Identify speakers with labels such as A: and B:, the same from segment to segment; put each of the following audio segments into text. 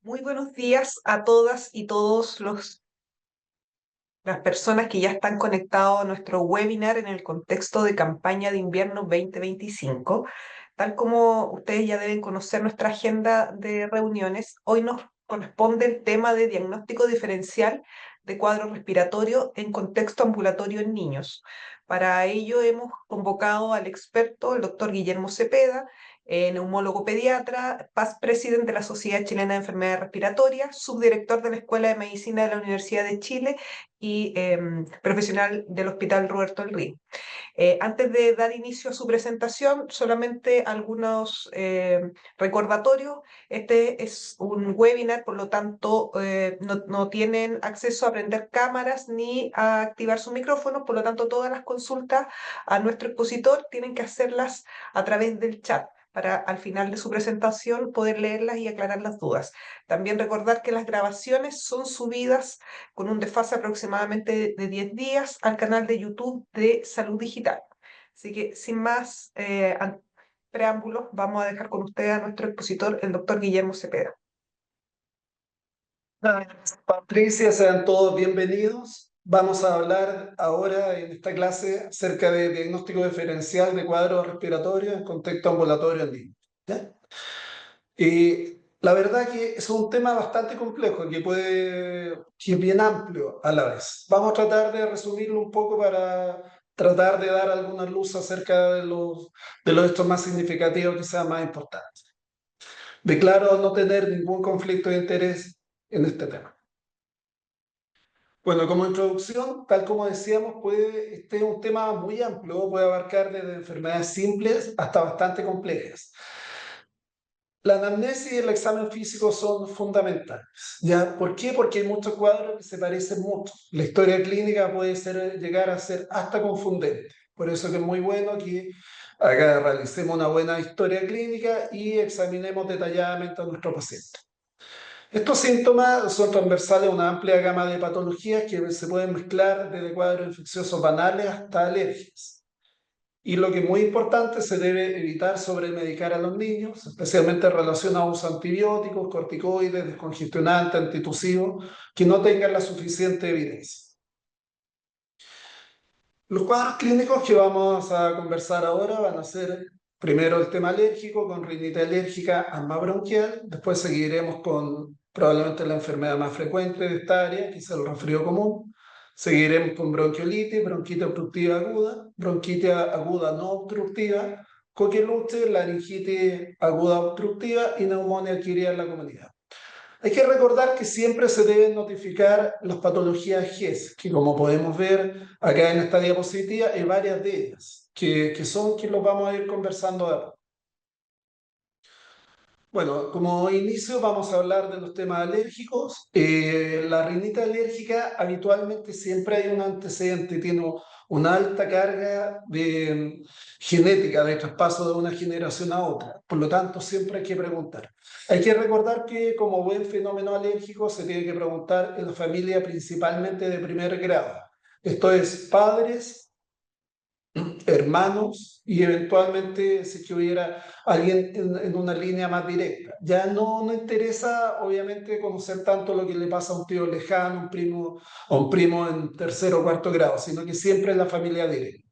A: Muy buenos días a todas y todos las personas que ya están conectados a nuestro webinar en el contexto de campaña de invierno 2025. Tal como ustedes ya deben conocer nuestra agenda de reuniones, hoy nos corresponde el tema de diagnóstico diferencial de cuadro respiratorio en contexto ambulatorio en niños. Para ello hemos convocado al experto, el doctor Guillermo Cepeda, neumólogo pediatra, past president de la Sociedad Chilena de Enfermedades Respiratorias, subdirector de la Escuela de Medicina de la Universidad de Chile y profesional del Hospital Roberto Elrí. Antes de dar inicio a su presentación, solamente algunos recordatorios. Este es un webinar, por lo tanto, no tienen acceso a prender cámaras ni a activar su micrófono, por lo tanto, todas las consultas a nuestro expositor tienen que hacerlas a través del chat para al final de su presentación poder leerlas y aclarar las dudas. También recordar que las grabaciones son subidas con un desfase aproximadamente de 10 días al canal de YouTube de Salud Digital. Así que sin más preámbulos, vamos a dejar con usted a nuestro expositor, el doctor Guillermo Cepeda.
B: Patricia, sean todos bienvenidos. Vamos a hablar ahora en esta clase acerca de diagnóstico diferencial de cuadros respiratorios en contexto ambulatorio en niños. ¿Ya? Y la verdad que es un tema bastante complejo que es bien amplio a la vez. Vamos a tratar de resumirlo un poco para tratar de dar alguna luz acerca de los hechos más significativos, quizás más importantes. Declaro no tener ningún conflicto de interés en este tema. Bueno, como introducción, tal como decíamos, este es un tema muy amplio, puede abarcar desde enfermedades simples hasta bastante complejas. La anamnesis y el examen físico son fundamentales. ¿Ya? ¿Por qué? Porque hay muchos cuadros que se parecen mucho. La historia clínica puede llegar a ser hasta confundente. Por eso que es muy bueno que acá realicemos una buena historia clínica y examinemos detalladamente a nuestro paciente. Estos síntomas son transversales a una amplia gama de patologías que se pueden mezclar desde cuadros infecciosos banales hasta alergias. Y lo que es muy importante, se debe evitar sobremedicar a los niños, especialmente en relación a uso de antibióticos, corticoides, descongestionantes, antitusivos, que no tengan la suficiente evidencia. Los cuadros clínicos que vamos a conversar ahora van a ser primero el tema alérgico con rinitis alérgica, asma bronquial, después seguiremos con probablemente la enfermedad más frecuente de esta área, que es el resfrío común, seguiremos con bronquiolitis, bronquitis obstructiva aguda, bronquitis aguda no obstructiva, coqueluche, laringitis aguda obstructiva y neumonía adquirida en la comunidad. Hay que recordar que siempre se deben notificar las patologías GES, que como podemos ver acá en esta diapositiva, hay varias de ellas, que son que los vamos a ir conversando ahora. Bueno, como inicio vamos a hablar de los temas alérgicos. La rinitis alérgica habitualmente siempre hay un antecedente, tiene una alta carga de genética, de traspaso de una generación a otra. Por lo tanto, siempre hay que preguntar. Hay que recordar que como buen fenómeno alérgico se tiene que preguntar en la familia principalmente de primer grado. Esto es padres, hermanos y eventualmente si que hubiera alguien en una línea más directa. Ya no interesa obviamente conocer tanto lo que le pasa a un tío lejano, a un primo en tercero o cuarto grado, sino que siempre en la familia directa.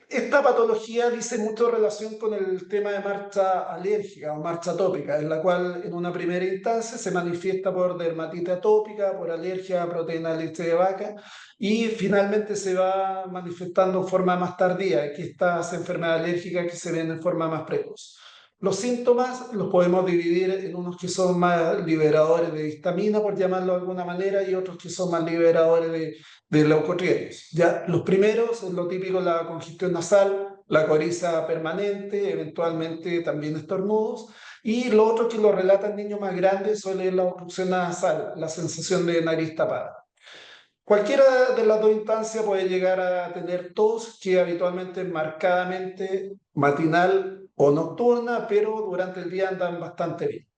B: Esta patología dice mucho relación con el tema de marcha alérgica o marcha atópica, en la cual en una primera instancia se manifiesta por dermatitis atópica, por alergia a proteína de leche de vaca y finalmente se va manifestando en forma más tardía, que estas enfermedades alérgicas que se ven en forma más precoz. Los síntomas los podemos dividir en unos que son más liberadores de histamina, por llamarlo de alguna manera, y otros que son más liberadores de leucotrienos. Ya, los primeros es lo típico, la congestión nasal, la coriza permanente, eventualmente también estornudos, y lo otro que lo relatan niños más grandes suele ser la obstrucción nasal, la sensación de nariz tapada. Cualquiera de las dos instancias puede llegar a tener tos, que habitualmente es marcadamente matinal o nocturna, pero durante el día andan bastante bien.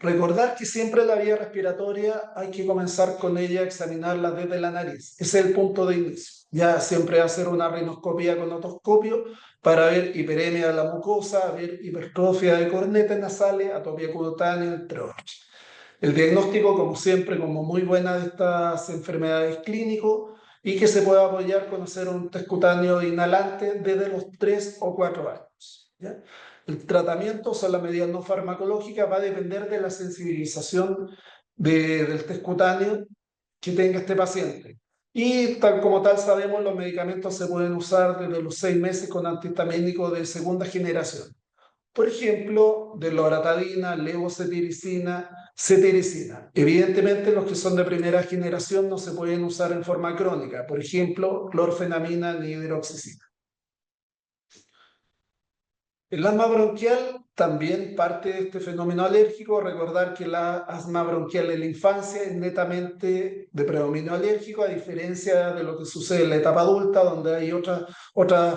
B: Recordar que siempre la vía respiratoria hay que comenzar con ella a examinarla desde la nariz. Ese es el punto de inicio. Ya siempre hacer una rinoscopía con otoscopio para ver hiperemia de la mucosa, ver hipertrofia de cornetas nasales, atopia cutánea, entre otros. El diagnóstico, como siempre, como muy buena de estas enfermedades clínico y que se puede apoyar con hacer un test cutáneo inhalante desde los 3 o 4 años. ¿Ya? El tratamiento, o sea, la medida no farmacológica, va a depender de la sensibilización del test cutáneo que tenga este paciente. Y tal como tal sabemos, los medicamentos se pueden usar desde los 6 meses con antihistamínicos de segunda generación. Por ejemplo, de loratadina, levocetiricina, cetiricina. Evidentemente, los que son de primera generación no se pueden usar en forma crónica. Por ejemplo, clorfenamina ni hidroxicina. El asma bronquial también parte de este fenómeno alérgico. Recordar que la asma bronquial en la infancia es netamente de predominio alérgico, a diferencia de lo que sucede en la etapa adulta, donde hay otros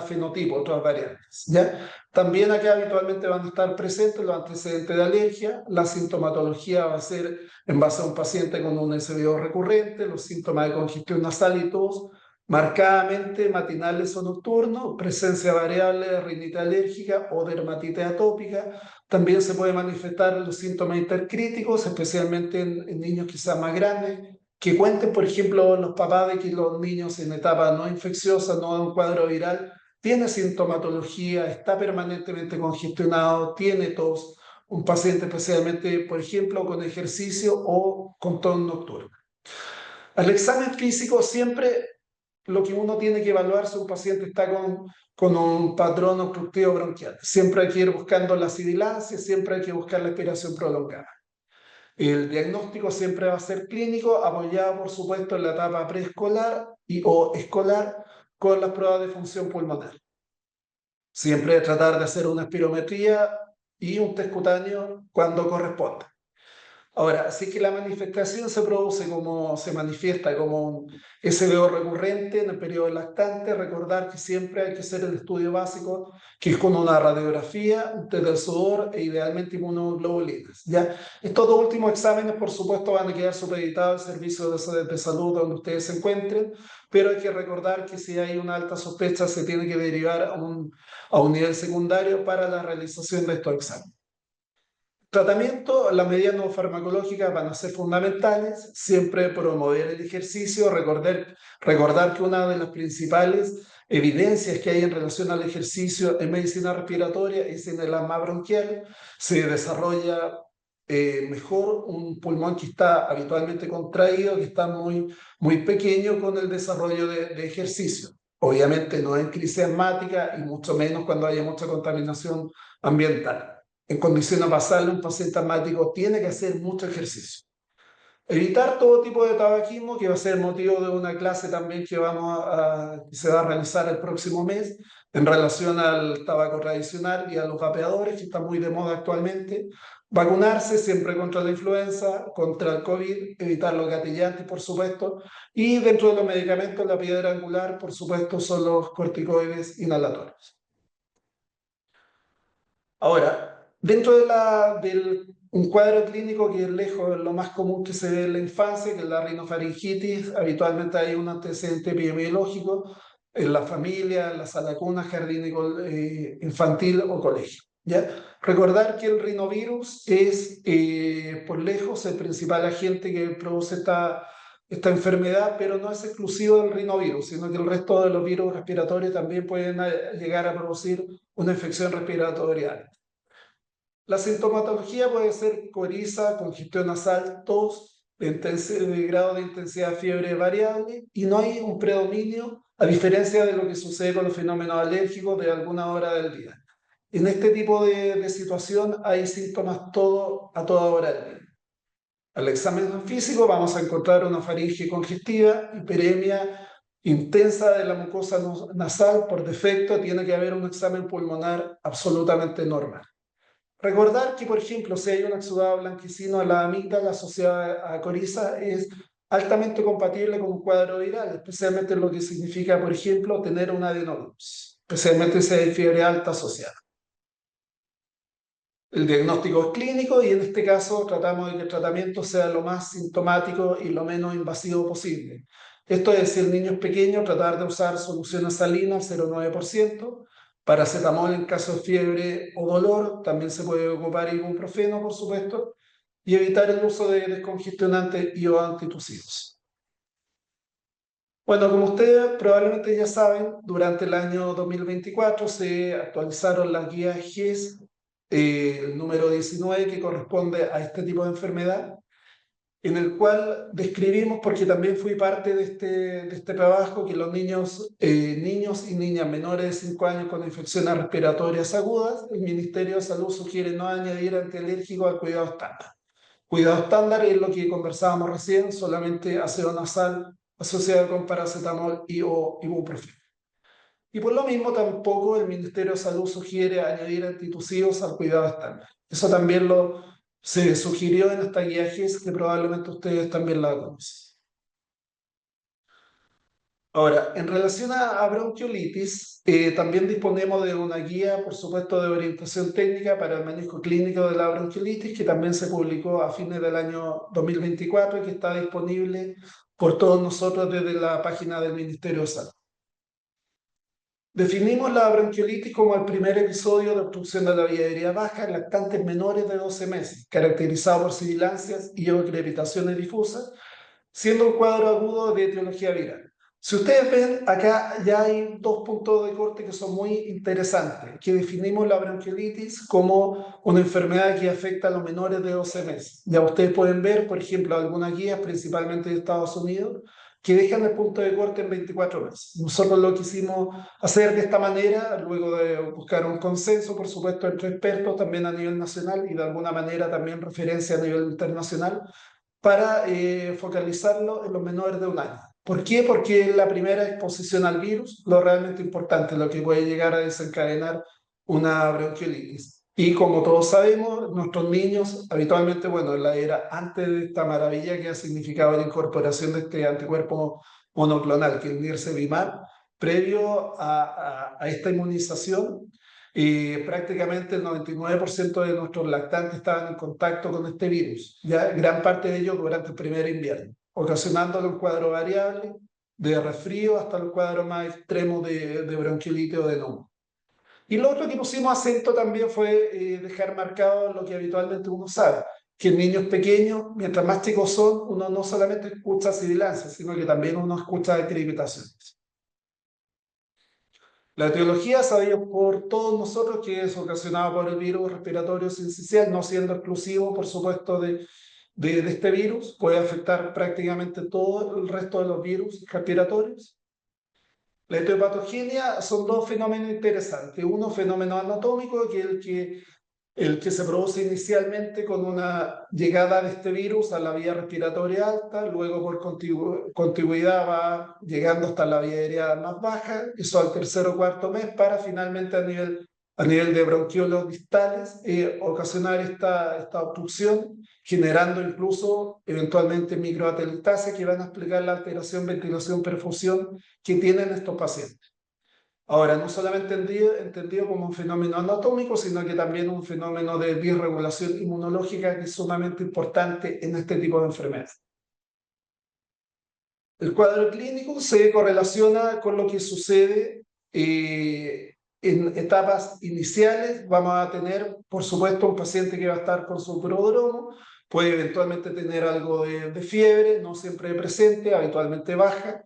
B: fenotipos, otras variantes. ¿Ya? También aquí habitualmente van a estar presentes los antecedentes de alergia. La sintomatología va a ser en base a un paciente con un SBO recurrente, los síntomas de congestión nasal y tos, marcadamente matinales o nocturnos, presencia variable de rinitis alérgica o dermatitis atópica. También se puede manifestar los síntomas intercríticos, especialmente en niños quizás más grandes, que cuenten, por ejemplo, los papás de que los niños en etapa no infecciosa, no de un cuadro viral, tiene sintomatología, está permanentemente congestionado, tiene tos, un paciente especialmente, por ejemplo, con ejercicio o con tos nocturno. Al examen físico siempre lo que uno tiene que evaluar si un paciente está con un patrón obstructivo bronquial. Siempre hay que ir buscando la sibilancia, siempre hay que buscar la expiración prolongada. El diagnóstico siempre va a ser clínico, apoyado por supuesto en la etapa preescolar o escolar con las pruebas de función pulmonar. Siempre tratar de hacer una espirometría y un test cutáneo cuando corresponda. Ahora, si es que la manifestación se produce como se manifiesta como un SBO recurrente en el periodo lactante, recordar que siempre hay que hacer el estudio básico, que es con una radiografía, un test del sudor e idealmente inmunoglobulinas. ¿Ya? Estos dos últimos exámenes, por supuesto, van a quedar supeditados al servicio de salud donde ustedes se encuentren, pero hay que recordar que si hay una alta sospecha se tiene que derivar a un nivel secundario para la realización de estos exámenes. Tratamiento, las medidas no farmacológicas van a ser fundamentales, siempre promover el ejercicio, recordar que una de las principales evidencias que hay en relación al ejercicio en medicina respiratoria es en el asma bronquial, se desarrolla mejor un pulmón que está habitualmente contraído, que está muy pequeño con el desarrollo de ejercicio. Obviamente no en crisis asmática y mucho menos cuando haya mucha contaminación ambiental. En condiciones basales, un paciente asmático tiene que hacer mucho ejercicio. Evitar todo tipo de tabaquismo, que va a ser motivo de una clase también que se va a realizar el próximo mes en relación al tabaco tradicional y a los vapeadores, que están muy de moda actualmente. Vacunarse siempre contra la influenza, contra el COVID, evitar los gatillantes, por supuesto. Y dentro de los medicamentos, la piedra angular, por supuesto, son los corticoides inhalatorios. Ahora, dentro del un cuadro clínico que es lejos lo más común que se ve en la infancia, que es la rinofaringitis, habitualmente hay un antecedente epidemiológico en la familia, en la sala de cuna, jardín infantil o colegio. ¿Ya? Recordar que el rinovirus es por lejos el principal agente que produce esta enfermedad, pero no es exclusivo del rinovirus, sino que el resto de los virus respiratorios también pueden llegar a producir una infección respiratoria. La sintomatología puede ser coriza, congestión nasal, tos, de grado de intensidad fiebre variable y no hay un predominio, a diferencia de lo que sucede con los fenómenos alérgicos de alguna hora del día. En este tipo de situación hay síntomas a toda hora del día. Al examen físico vamos a encontrar una faringe congestiva, hiperemia intensa de la mucosa nasal. Por defecto tiene que haber un examen pulmonar absolutamente normal. Recordar que, por ejemplo, si hay un exudado blanquecino de la amígdala asociada a coriza, es altamente compatible con un cuadro viral, especialmente lo que significa, por ejemplo, tener una adenovirus, especialmente si hay fiebre alta asociada. El diagnóstico es clínico y en este caso tratamos de que el tratamiento sea lo más sintomático y lo menos invasivo posible. Esto es, si el niño es pequeño, tratar de usar soluciones salinas 0,9%, paracetamol en caso de fiebre o dolor, también se puede ocupar ibuprofeno, por supuesto, y evitar el uso de descongestionantes y o antitusivos. Bueno, como ustedes probablemente ya saben, durante el año 2024 se actualizaron las guías GES, el número 19, que corresponde a este tipo de enfermedad, en el cual describimos, porque también fui parte de este trabajo, que los niños y niñas menores de 5 años con infecciones respiratorias agudas, el Ministerio de Salud sugiere no añadir antialérgicos al cuidado estándar. Cuidado estándar es lo que conversábamos recién, solamente ácido nasal asociado con paracetamol y o ibuprofeno. Y por lo mismo tampoco el Ministerio de Salud sugiere añadir antitusivos al cuidado estándar. Eso también se sugirió en esta guía GES, que probablemente ustedes también la conocen. Ahora, en relación a bronquiolitis, también disponemos de una guía, por supuesto, de orientación técnica para el manejo clínico de la bronquiolitis, que también se publicó a fines del año 2024 y que está disponible por todos nosotros desde la página del Ministerio de Salud. Definimos la bronquiolitis como el primer episodio de obstrucción de la vía aérea baja en lactantes menores de 12 meses, caracterizado por sibilancias y o crepitaciones difusas, siendo un cuadro agudo de etiología viral. Si ustedes ven, acá ya hay dos puntos de corte que son muy interesantes, que definimos la bronquiolitis como una enfermedad que afecta a los menores de 12 meses. Ya ustedes pueden ver, por ejemplo, algunas guías, principalmente de Estados Unidos, que dejan el punto de corte en 24 meses. Nosotros lo quisimos hacer de esta manera, luego de buscar un consenso, por supuesto, entre expertos, también a nivel nacional y de alguna manera también referencia a nivel internacional, para focalizarlo en los menores de 1 año. ¿Por qué? Porque es la primera exposición al virus, lo realmente importante, lo que puede llegar a desencadenar una bronquiolitis. Y como todos sabemos, nuestros niños habitualmente, bueno, en la era antes de esta maravilla que ha significado la incorporación de este anticuerpo monoclonal, que es el nirsevimab, previo a esta inmunización, y prácticamente el 99% de nuestros lactantes estaban en contacto con este virus, ya gran parte de ellos durante el primer invierno, ocasionándole un cuadro variable de resfrío hasta el cuadro más extremo de bronquiolitis o de neumonía. Y lo otro que pusimos acento también fue dejar marcado lo que habitualmente uno sabe, que en niños pequeños, mientras más chicos son, uno no solamente escucha sibilancias, sino que también uno escucha crepitaciones. La etiología sabíamos por todos nosotros que es ocasionada por el virus respiratorio sincicial, no siendo exclusivo, por supuesto, de este virus. Puede afectar prácticamente todo el resto de los virus respiratorios. La etiopatogenia son dos fenómenos interesantes. Uno, fenómeno anatómico, que es el que se produce inicialmente con una llegada de este virus a la vía respiratoria alta, luego por contigüidad va llegando hasta la vía aérea más baja, eso al tercer o cuarto mes, para finalmente a nivel de bronquiolos distales ocasionar esta obstrucción, generando incluso eventualmente microatelectasia, que van a explicar la alteración ventilación-perfusión que tienen estos pacientes. Ahora, no solamente entendido como un fenómeno anatómico, sino que también un fenómeno de disregulación inmunológica que es sumamente importante en este tipo de enfermedades. El cuadro clínico se correlaciona con lo que sucede en etapas iniciales. Vamos a tener, por supuesto, un paciente que va a estar con su prodromo, puede eventualmente tener algo de fiebre, no siempre presente, habitualmente baja,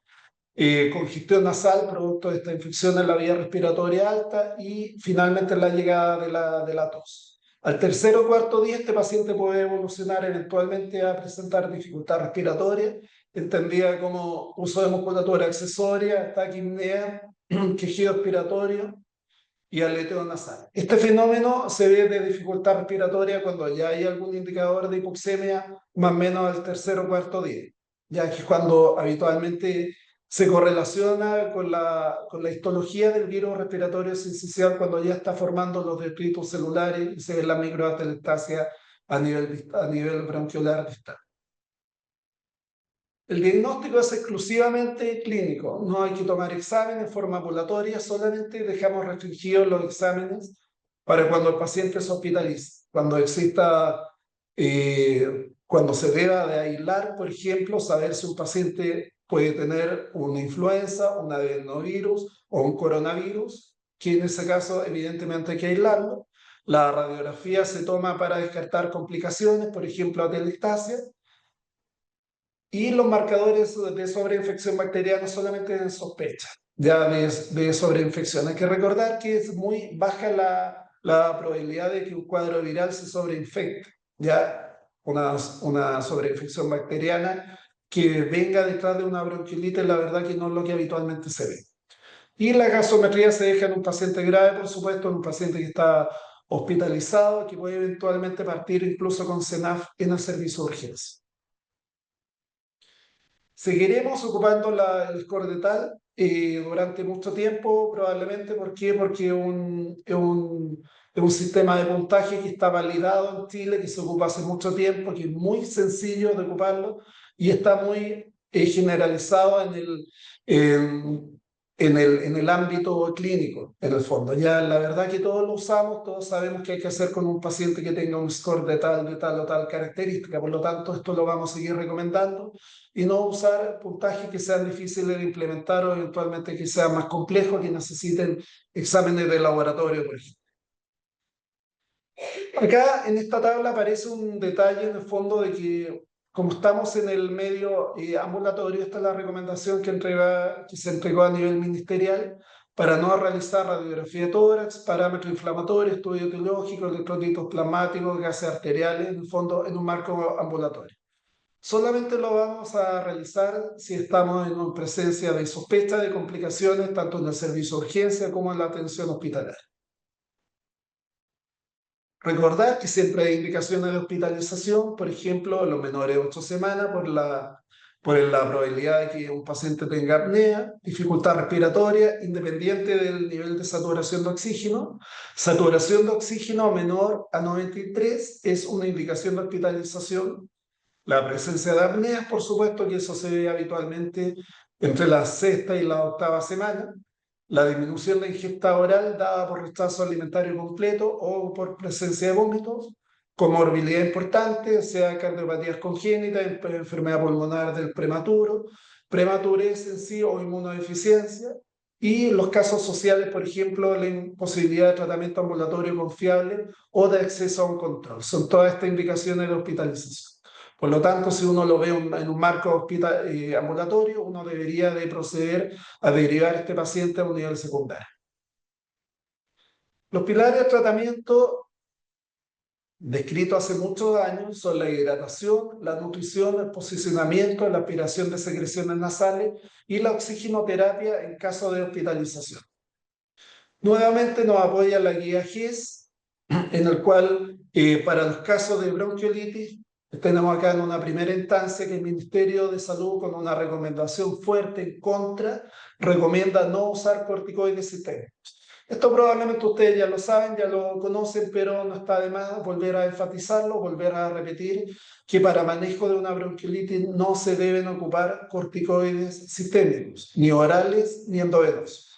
B: congestión nasal producto de esta infección en la vía respiratoria alta y finalmente la llegada de la tos. Al tercer o cuarto día este paciente puede evolucionar eventualmente a presentar dificultad respiratoria, entendida como uso de musculatura accesoria, taquipnea, quejido expiratorio y aleteo nasal. Este fenómeno se ve de dificultad respiratoria cuando ya hay algún indicador de hipoxemia más o menos al tercer o cuarto día, ya que es cuando habitualmente se correlaciona con la histología del virus respiratorio sincicial cuando ya está formando los detritos celulares y se ve la microatelectasia a nivel bronquiolar distal. El diagnóstico es exclusivamente clínico, no hay que tomar exámenes en forma ambulatoria, solamente dejamos restringidos los exámenes para cuando el paciente se hospitalice, cuando exista, cuando se deba de aislar, por ejemplo, saber si un paciente puede tener una influenza, un adenovirus o un coronavirus, que en ese caso evidentemente hay que aislarlo. La radiografía se toma para descartar complicaciones, por ejemplo, atelectasia, y los marcadores de sobreinfección bacteriana solamente en sospecha ya de sobreinfección. Hay que recordar que es muy baja la probabilidad de que un cuadro viral se sobreinfecte, ya una sobreinfección bacteriana que venga detrás de una bronquiolitis, la verdad que no es lo que habitualmente se ve. Y la gasometría se deja en un paciente grave, por supuesto, en un paciente que está hospitalizado, que puede eventualmente partir incluso con CENAF en el servicio de urgencia. Seguiremos ocupando el score de tal durante mucho tiempo, probablemente. ¿Por qué? Porque es un sistema de puntaje que está validado en Chile, que se ocupa hace mucho tiempo, que es muy sencillo de ocuparlo y está muy generalizado en el ámbito clínico, en el fondo. Ya la verdad que todos lo usamos, todos sabemos qué hay que hacer con un paciente que tenga un score de tal o tal característica. Por lo tanto, esto lo vamos a seguir recomendando y no usar puntajes que sean difíciles de implementar o eventualmente que sean más complejos, que necesiten exámenes de laboratorio, por ejemplo. Acá en esta tabla aparece un detalle en el fondo de que como estamos en el medio ambulatorio, esta es la recomendación que se entregó a nivel ministerial para no realizar radiografía de tórax, parámetro inflamatorio, estudio etiológico, electrolitos plasmáticos, gases arteriales, en el fondo en un marco ambulatorio. Solamente lo vamos a realizar si estamos en presencia de sospecha de complicaciones tanto en el servicio de urgencia como en la atención hospitalaria. Recordar que siempre hay indicaciones de hospitalización, por ejemplo, los menores de 8 semanas por la probabilidad de que un paciente tenga apnea, dificultad respiratoria, independiente del nivel de saturación de oxígeno. Saturación de oxígeno menor a 93 es una indicación de hospitalización. La presencia de apneas, por supuesto, que eso se ve habitualmente entre la sexta y la octava semana. La disminución de ingesta oral dada por rechazo alimentario completo o por presencia de vómitos. Comorbilidad importante, sea cardiopatías congénitas, enfermedad pulmonar del prematuro, prematurez en sí o inmunodeficiencia. Y los casos sociales, por ejemplo, la imposibilidad de tratamiento ambulatorio confiable o de acceso a un control. Son todas estas indicaciones de hospitalización. Por lo tanto, si uno lo ve en un marco ambulatorio, uno debería de proceder a derivar a este paciente a un nivel secundario. Los pilares de tratamiento descritos hace muchos años son la hidratación, la nutrición, el posicionamiento, la aspiración de secreciones nasales y la oxigenoterapia en caso de hospitalización. Nuevamente nos apoya la guía GES, en el cual para los casos de bronquiolitis tenemos acá en una primera instancia que el Ministerio de Salud, con una recomendación fuerte en contra, recomienda no usar corticoides sistémicos. Esto probablemente ustedes ya lo saben, ya lo conocen, pero no está de más volver a enfatizarlo, volver a repetir que para manejo de una bronquiolitis no se deben ocupar corticoides sistémicos, ni orales ni endovenosos.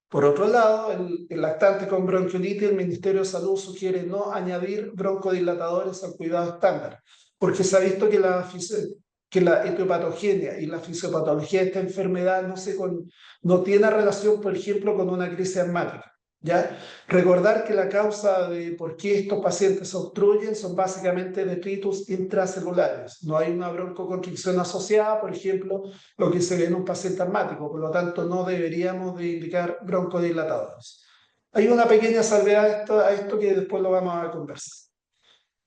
B: Por otro lado, el lactante con bronquiolitis, el Ministerio de Salud sugiere no añadir broncodilatadores al cuidado estándar, porque se ha visto que la etiopatogenia y la fisiopatología de esta enfermedad no tiene relación, por ejemplo, con una crisis asmática. ¿Ya? Recordar que la causa de por qué estos pacientes se obstruyen son básicamente detritus intracelulares. No hay una broncoconstricción asociada, por ejemplo, lo que se ve en un paciente asmático. Por lo tanto, no deberíamos de indicar broncodilatadores. Hay una pequeña salvedad a esto que después lo vamos a conversar.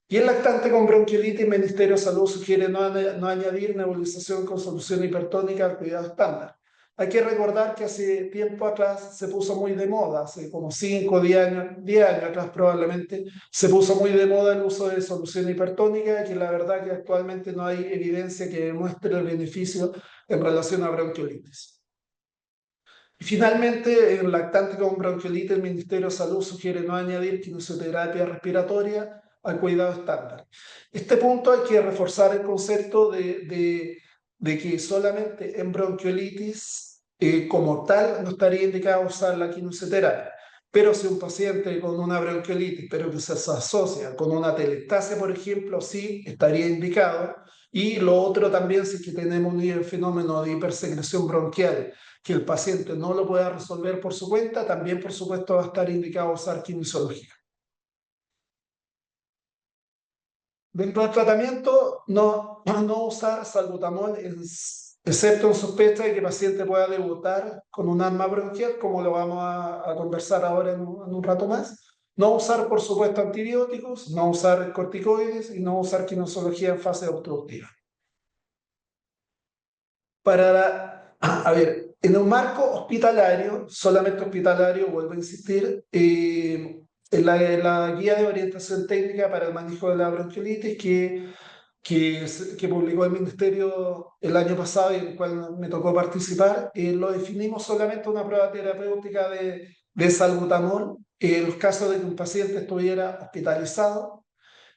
B: Y el lactante con bronquiolitis, el Ministerio de Salud sugiere no añadir nebulización con solución hipertónica al cuidado estándar. Hay que recordar que hace tiempo atrás se puso muy de moda, hace como 5 o 10 años atrás probablemente, se puso muy de moda el uso de solución hipertónica, que la verdad que actualmente no hay evidencia que demuestre el beneficio en relación a bronquiolitis. Y finalmente, en lactante con bronquiolitis, el Ministerio de Salud sugiere no añadir quimioterapia respiratoria al cuidado estándar. Este punto hay que reforzar el concepto de que solamente en bronquiolitis como tal no estaría indicado usar la quimioterapia. Pero si un paciente con una bronquiolitis, pero que se asocia con una atelectasia, por ejemplo, sí estaría indicado. Y lo otro también, si es que tenemos un fenómeno de hipersecreción bronquial, que el paciente no lo pueda resolver por su cuenta, también por supuesto va a estar indicado usar kinesiología. Dentro del tratamiento, no usar salbutamol, excepto en sospecha de que el paciente pueda debutar con un asma bronquial, como lo vamos a conversar ahora en un rato más. No usar, por supuesto, antibióticos, no usar corticoides y no usar kinesiología en fase obstructiva. A ver, en un marco hospitalario, solamente hospitalario, vuelvo a insistir, en la guía de orientación técnica para el manejo de la bronquiolitis que publicó el Ministerio el año pasado y en el cual me tocó participar, lo definimos solamente una prueba terapéutica de salbutamol en los casos de que un paciente estuviera hospitalizado,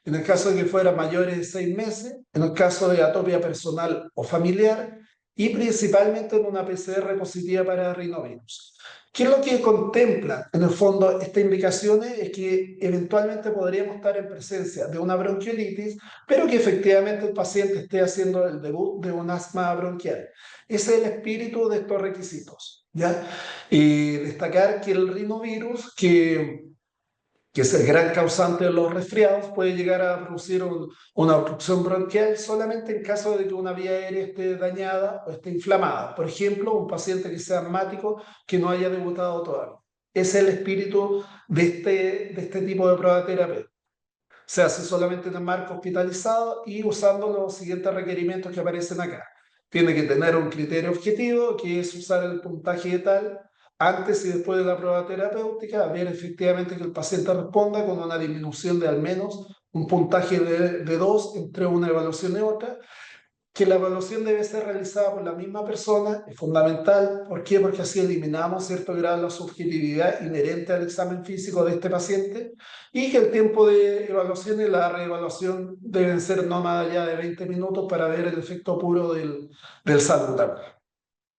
B: en el caso de que fuera mayores de 6 meses, en el caso de atopia personal o familiar y principalmente en una PCR positiva para rinovirus. ¿Qué es lo que contempla en el fondo estas indicaciones? Es que eventualmente podríamos estar en presencia de una bronquiolitis, pero que efectivamente el paciente esté haciendo el debut de un asma bronquial. Ese es el espíritu de estos requisitos, ¿ya? Y destacar que el rinovirus, que es el gran causante de los resfriados, puede llegar a producir una obstrucción bronquial solamente en caso de que una vía aérea esté dañada o esté inflamada. Por ejemplo, un paciente que sea asmático que no haya debutado todavía. Ese es el espíritu de este tipo de prueba terapéutica. Se hace solamente en el marco hospitalizado y usando los siguientes requerimientos que aparecen acá. Tiene que tener un criterio objetivo, que es usar el puntaje de tal antes y después de la prueba terapéutica, ver efectivamente que el paciente responda con una disminución de al menos un puntaje de 2 entre una evaluación y otra, que la evaluación debe ser realizada por la misma persona, es fundamental. ¿Por qué? Porque así eliminamos cierto grado de la subjetividad inherente al examen físico de este paciente y que el tiempo de evaluación y la reevaluación deben ser no más allá de 20 minutos para ver el efecto puro del salbutamol.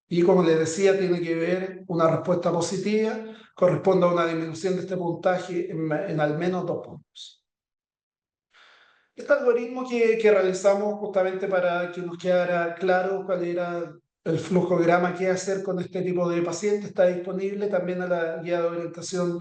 B: Y como les decía, tiene que ver una respuesta positiva, corresponde a una disminución de este puntaje en al menos 2 puntos. Este algoritmo que realizamos justamente para que nos quedara claro cuál era el flujograma que hacer con este tipo de paciente está disponible también en la guía de orientación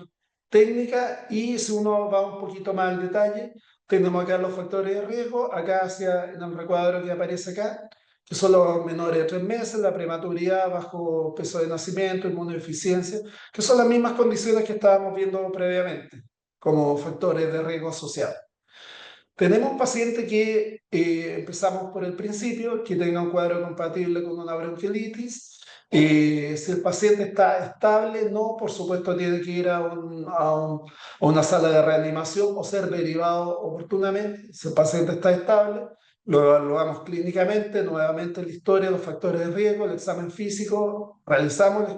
B: técnica y si uno va un poquito más al detalle, tenemos acá los factores de riesgo, acá en el recuadro que aparece acá, que son los menores de 3 meses, la prematuridad, bajo peso de nacimiento, inmunodeficiencia, que son las mismas condiciones que estábamos viendo previamente como factores de riesgo asociados. Tenemos un paciente que empezamos por el principio, que tenga un cuadro compatible con una bronquiolitis. Si el paciente está estable, no, por supuesto tiene que ir a una sala de reanimación o ser derivado oportunamente. Si el paciente está estable, lo evaluamos clínicamente, nuevamente la historia, los factores de riesgo, el examen físico, realizamos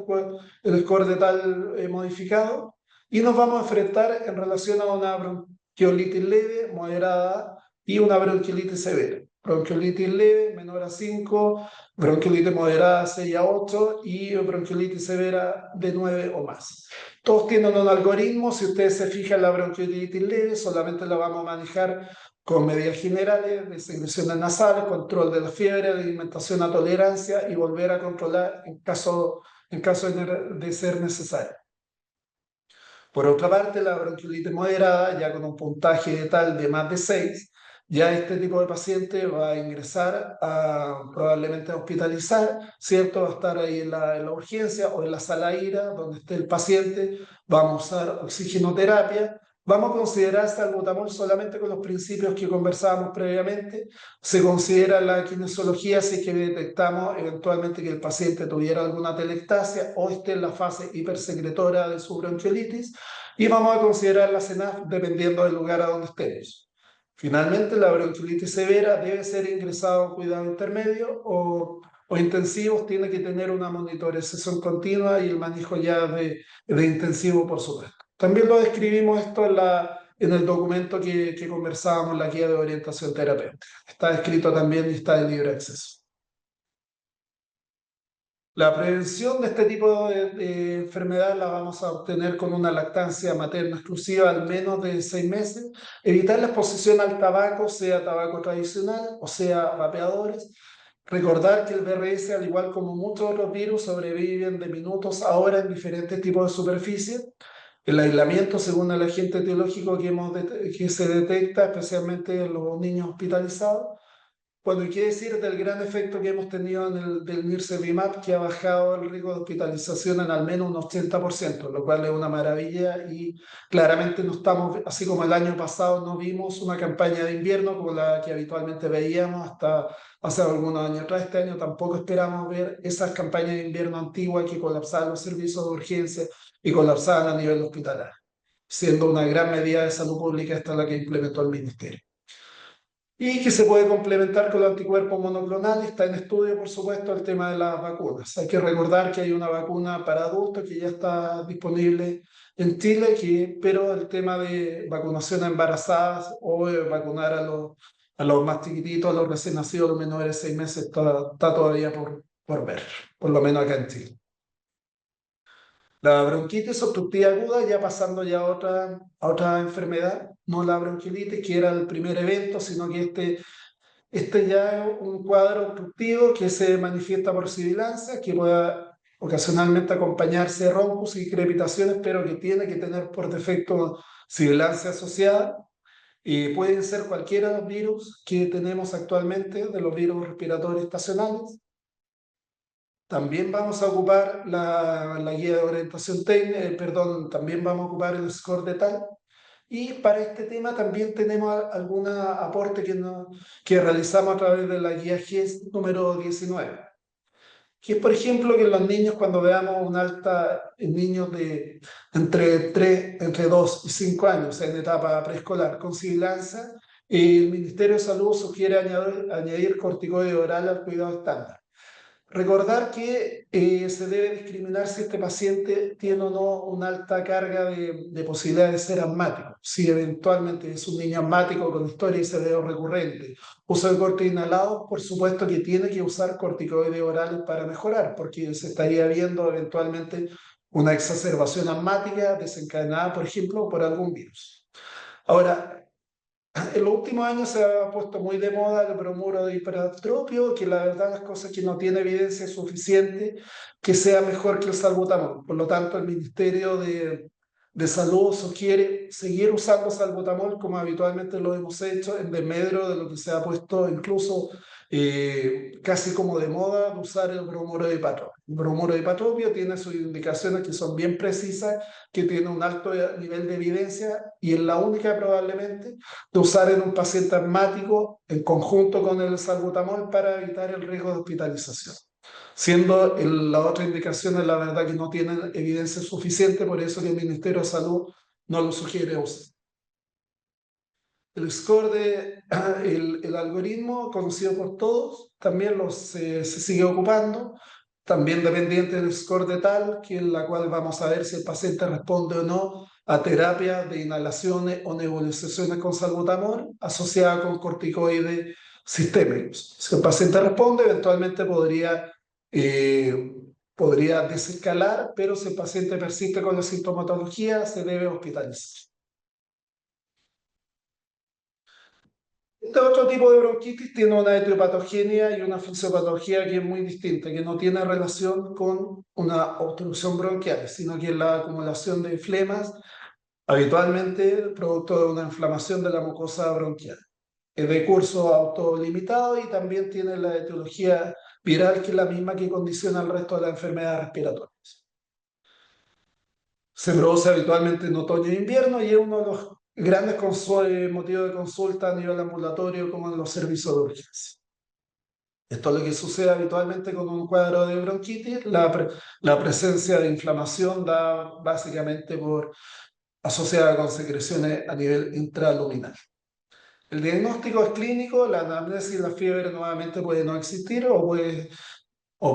B: el score de tal modificado y nos vamos a enfrentar en relación a una bronquiolitis leve, moderada y una bronquiolitis severa. Bronquiolitis leve, menor a 5, bronquiolitis moderada 6 a 8 y bronquiolitis severa de 9 o más. Todos tienen un algoritmo, si ustedes se fijan, la bronquiolitis leve solamente la vamos a manejar con medidas generales de secreciones nasales, control de la fiebre, alimentación a tolerancia y volver a controlar en caso de ser necesario. Por otra parte, la bronquiolitis moderada, ya con un puntaje de tal de más de 6, ya este tipo de paciente va a ingresar probablemente a hospitalizar, ¿cierto? Va a estar ahí en la urgencia o en la sala IRA, donde esté el paciente, vamos a usar oxigenoterapia, vamos a considerar salbutamol solamente con los principios que conversábamos previamente, se considera la kinesiología si es que detectamos eventualmente que el paciente tuviera alguna atelectasia o esté en la fase hipersecretora de su bronquiolitis, y vamos a considerar la CENAF dependiendo del lugar a donde estemos. Finalmente, la bronquiolitis severa debe ser ingresada a un cuidado intermedio o intensivos, tiene que tener una monitorización continua y el manejo ya de intensivo, por supuesto. También lo describimos esto en el documento que conversábamos, la guía de orientación terapéutica. Está escrito también y está de libre acceso. La prevención de este tipo de enfermedad la vamos a obtener con una lactancia materna exclusiva al menos de 6 meses, evitar la exposición al tabaco, sea tabaco tradicional o sea vapeadores. Recordar que el VRS, al igual como muchos otros virus, sobreviven de minutos a horas en diferentes tipos de superficie. El aislamiento, según el agente etiológico que se detecta, especialmente en los niños hospitalizados. Bueno, y qué decir del gran efecto que hemos tenido en el del Nirsevimab, que ha bajado el riesgo de hospitalización en al menos un 80%, lo cual es una maravilla y claramente no estamos, así como el año pasado no vimos una campaña de invierno como la que habitualmente veíamos hasta hace algunos años atrás. Este año tampoco esperamos ver esas campañas de invierno antiguas que colapsaban los servicios de urgencia y colapsaban a nivel hospitalario, siendo una gran medida de salud pública esta la que implementó el Ministerio y que se puede complementar con los anticuerpos monoclonales. Está en estudio, por supuesto, el tema de las vacunas. Hay que recordar que hay una vacuna para adultos que ya está disponible en Chile, pero el tema de vacunación a embarazadas o vacunar a los más chiquititos, a los recién nacidos, a los menores de 6 meses, está todavía por ver, por lo menos acá en Chile. La bronquitis obstructiva aguda, ya pasando ya a otra enfermedad, no la bronquiolitis, que era el primer evento, sino que este ya es un cuadro obstructivo que se manifiesta por sibilancia, que puede ocasionalmente acompañarse de roncos y crepitaciones, pero que tiene que tener por defecto sibilancia asociada. Y pueden ser cualquiera de los virus que tenemos actualmente, de los virus respiratorios estacionales. También vamos a ocupar la guía de orientación técnica, perdón, también vamos a ocupar el score de tal. Y para este tema también tenemos algún aporte que realizamos a través de la guía GES número 19, que es, por ejemplo, que en los niños, cuando veamos un alta en niños de entre 2 y 5 años, en etapa preescolar, con sibilancia, el Ministerio de Salud sugiere añadir corticoide oral al cuidado estándar. Recordar que se debe discriminar si este paciente tiene o no una alta carga de posibilidad de ser asmático. Si eventualmente es un niño asmático con historia y sedeo recurrente, uso de cortes inhalados, por supuesto que tiene que usar corticoides orales para mejorar, porque se estaría viendo eventualmente una exacerbación asmática desencadenada, por ejemplo, por algún virus. Ahora, en los últimos años se ha puesto muy de moda el bromuro de hipertropio, que la verdad las cosas que no tiene evidencia suficiente que sea mejor que el salbutamol. Por lo tanto, el Ministerio de Salud sugiere seguir usando salbutamol como habitualmente lo hemos hecho, en desmedro de lo que se ha puesto incluso casi como de moda de usar el bromuro de hipatropio. El bromuro de hipatropio tiene sus indicaciones que son bien precisas, que tiene un alto nivel de evidencia y es la única probablemente de usar en un paciente asmático en conjunto con el salbutamol para evitar el riesgo de hospitalización. Siendo la otra indicación, es la verdad que no tienen evidencia suficiente, por eso que el Ministerio de Salud no lo sugiere usar. El score el algoritmo conocido por todos, también se sigue ocupando, también dependiente del score de tal, que en la cual vamos a ver si el paciente responde o no a terapia de inhalaciones o nebulizaciones con salbutamol asociada con corticoides sistémicos. Si el paciente responde, eventualmente eh, podría desescalar, pero si el paciente persiste con la sintomatología, se debe hospitalizar. Este otro tipo de bronquitis tiene una etiopatogenia y una fisiopatología que es muy distinta, que no tiene relación con una obstrucción bronquial, sino que es la acumulación de flemas, habitualmente producto de una inflamación de la mucosa bronquial. Es de curso autolimitado y también tiene la etiología viral, que es la misma que condiciona el resto de las enfermedades respiratorias. Se produce habitualmente en otoño e invierno y es uno de los grandes motivos de consulta a nivel ambulatorio como en los servicios de urgencia. Esto es lo que sucede habitualmente con un cuadro de bronquitis. La presencia de inflamación da básicamente asociada con secreciones a nivel intraluminal. El diagnóstico es clínico, la anamnesis y la fiebre nuevamente puede no existir o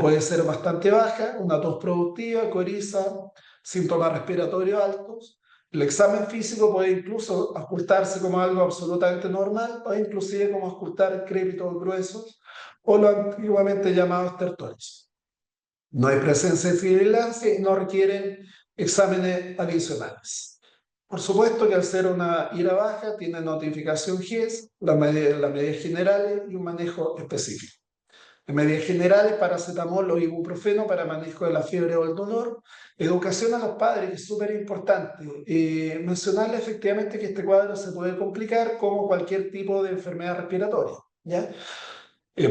B: puede ser bastante baja, una tos productiva, coriza, síntomas respiratorios altos. El examen físico puede incluso ocultarse como algo absolutamente normal o inclusive como ocultar crépitos gruesos o lo antiguamente llamado estertores. No hay presencia de fibrilancia y no requieren exámenes adicionales. Por supuesto que al ser una ira baja tiene notificación GES, las medidas generales y un manejo específico. En medidas generales, paracetamol o ibuprofeno para manejo de la fiebre o el dolor. Educación a los padres, que es súper importante. Mencionarle efectivamente que este cuadro se puede complicar como cualquier tipo de enfermedad respiratoria, ¿ya?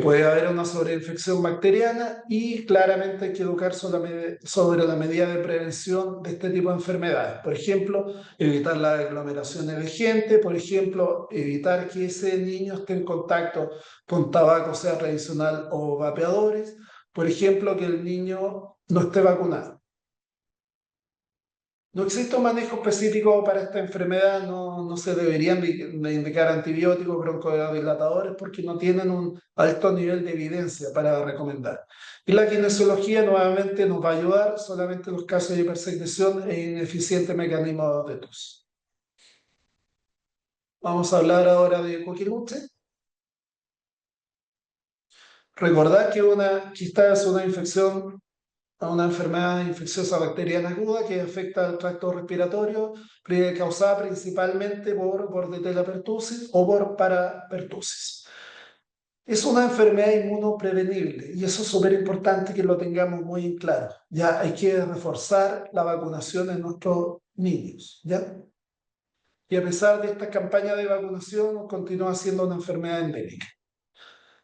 B: Puede haber una sobreinfección bacteriana y claramente hay que educar sobre la medida de prevención de este tipo de enfermedades. Por ejemplo, evitar las aglomeraciones de gente, por ejemplo, evitar que ese niño esté en contacto con tabaco, sea tradicional o vapeadores, por ejemplo, que el niño no esté vacunado. No existe un manejo específico para esta enfermedad, no se deberían de indicar antibióticos, broncodilatadores, porque no tienen un alto nivel de evidencia para recomendar. Y la kinesiología nuevamente nos va a ayudar solamente en los casos de hipersecreción e ineficiente mecanismo de tos. Vamos a hablar ahora de coquiluche. Recordad que esta es una infección a una enfermedad infecciosa bacteriana aguda que afecta al tracto respiratorio, causada principalmente por Bordetella pertussis o por parapertussis. Es una enfermedad inmunoprevenible y eso es súper importante que lo tengamos muy en claro. Ya hay que reforzar la vacunación en nuestros niños, ¿ya? Y a pesar de esta campaña de vacunación, continúa siendo una enfermedad endémica.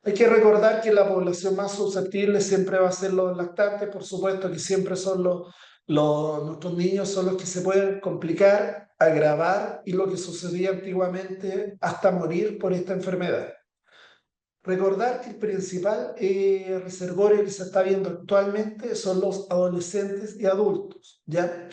B: Hay que recordar que la población más susceptible siempre va a ser los lactantes, por supuesto que siempre son nuestros niños son los que se pueden complicar, agravar y lo que sucedía antiguamente hasta morir por esta enfermedad. Recordar que el principal reservorio que se está viendo actualmente son los adolescentes y adultos, ¿ya?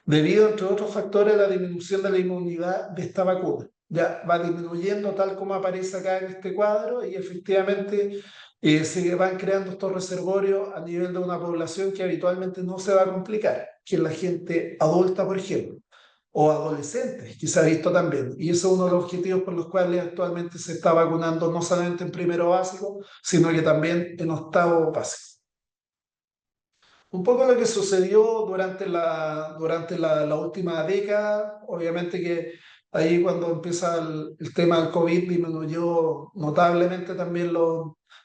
B: Debido, entre otros factores, a la disminución de la inmunidad de esta vacuna. Ya va disminuyendo tal como aparece acá en este cuadro y efectivamente se van creando estos reservorios a nivel de una población que habitualmente no se va a complicar, que es la gente adulta, por ejemplo, o adolescentes, que se ha visto también. Y eso es uno de los objetivos por los cuales actualmente se está vacunando no solamente en primero básico, sino que también en octavo básico. Un poco lo que sucedió durante la última década, obviamente que ahí cuando empieza el tema del COVID disminuyó notablemente también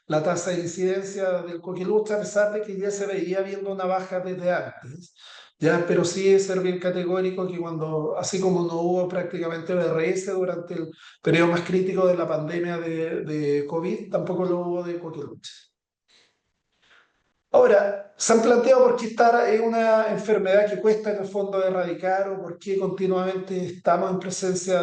B: la tasa de incidencia del coquiluche, a pesar de que ya se veía viendo una baja desde antes. Ya, pero sí es ser bien categórico que cuando, así como no hubo prácticamente BRS durante el periodo más crítico de la pandemia de COVID, tampoco lo hubo de coquiluche. Ahora, ¿se han planteado por qué esta es una enfermedad que cuesta en el fondo erradicar o por qué continuamente estamos en presencia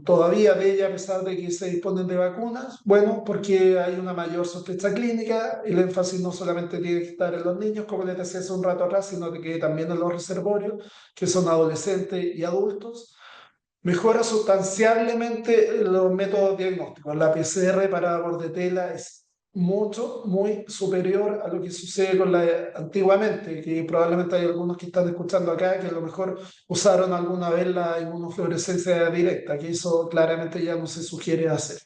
B: todavía de ella a pesar de que se disponen de vacunas? Bueno, porque hay una mayor sospecha clínica, el énfasis no solamente tiene que estar en los niños, como les decía hace un rato atrás, sino que también en los reservorios, que son adolescentes y adultos. Mejora sustancialmente los métodos diagnósticos. La PCR para bordetela es muy superior a lo que sucede con la antiguamente, que probablemente hay algunos que están escuchando acá que a lo mejor usaron alguna vez la inmunofluorescencia directa, que eso claramente ya no se sugiere hacer.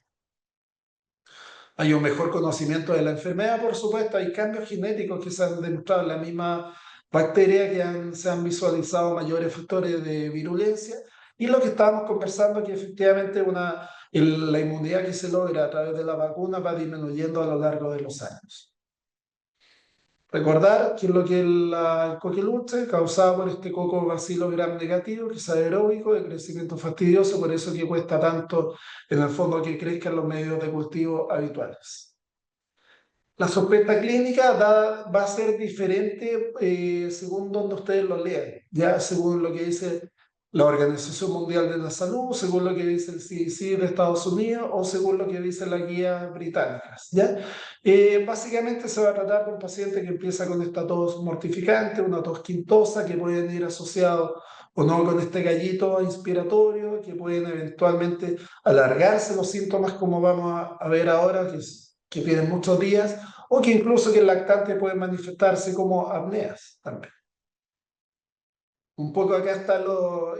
B: Hay un mejor conocimiento de la enfermedad, por supuesto, hay cambios genéticos que se han demostrado en la misma bacteria, se han visualizado mayores factores de virulencia, y lo que estábamos conversando es que efectivamente la inmunidad que se logra a través de la vacuna va disminuyendo a lo largo de los años. Recordar que lo que es el coqueluche, causado por este coco bacilo gram negativo, que es aeróbico, de crecimiento fastidioso, por eso que cuesta tanto en el fondo que crezcan los medios de cultivo habituales. La sospecha clínica va a ser diferente según donde ustedes lo lean, ya según lo que dice la Organización Mundial de la Salud, según lo que dice el CDC de Estados Unidos o según lo que dicen las guías británicas, ¿ya? Básicamente se va a tratar de un paciente que empieza con esta tos mortificante, una tos quintosa, que pueden ir asociados o no con este gallito inspiratorio, que pueden eventualmente alargarse los síntomas como vamos a ver ahora, que tienen muchos días, o que incluso que el lactante puede manifestarse como apneas también. Un poco acá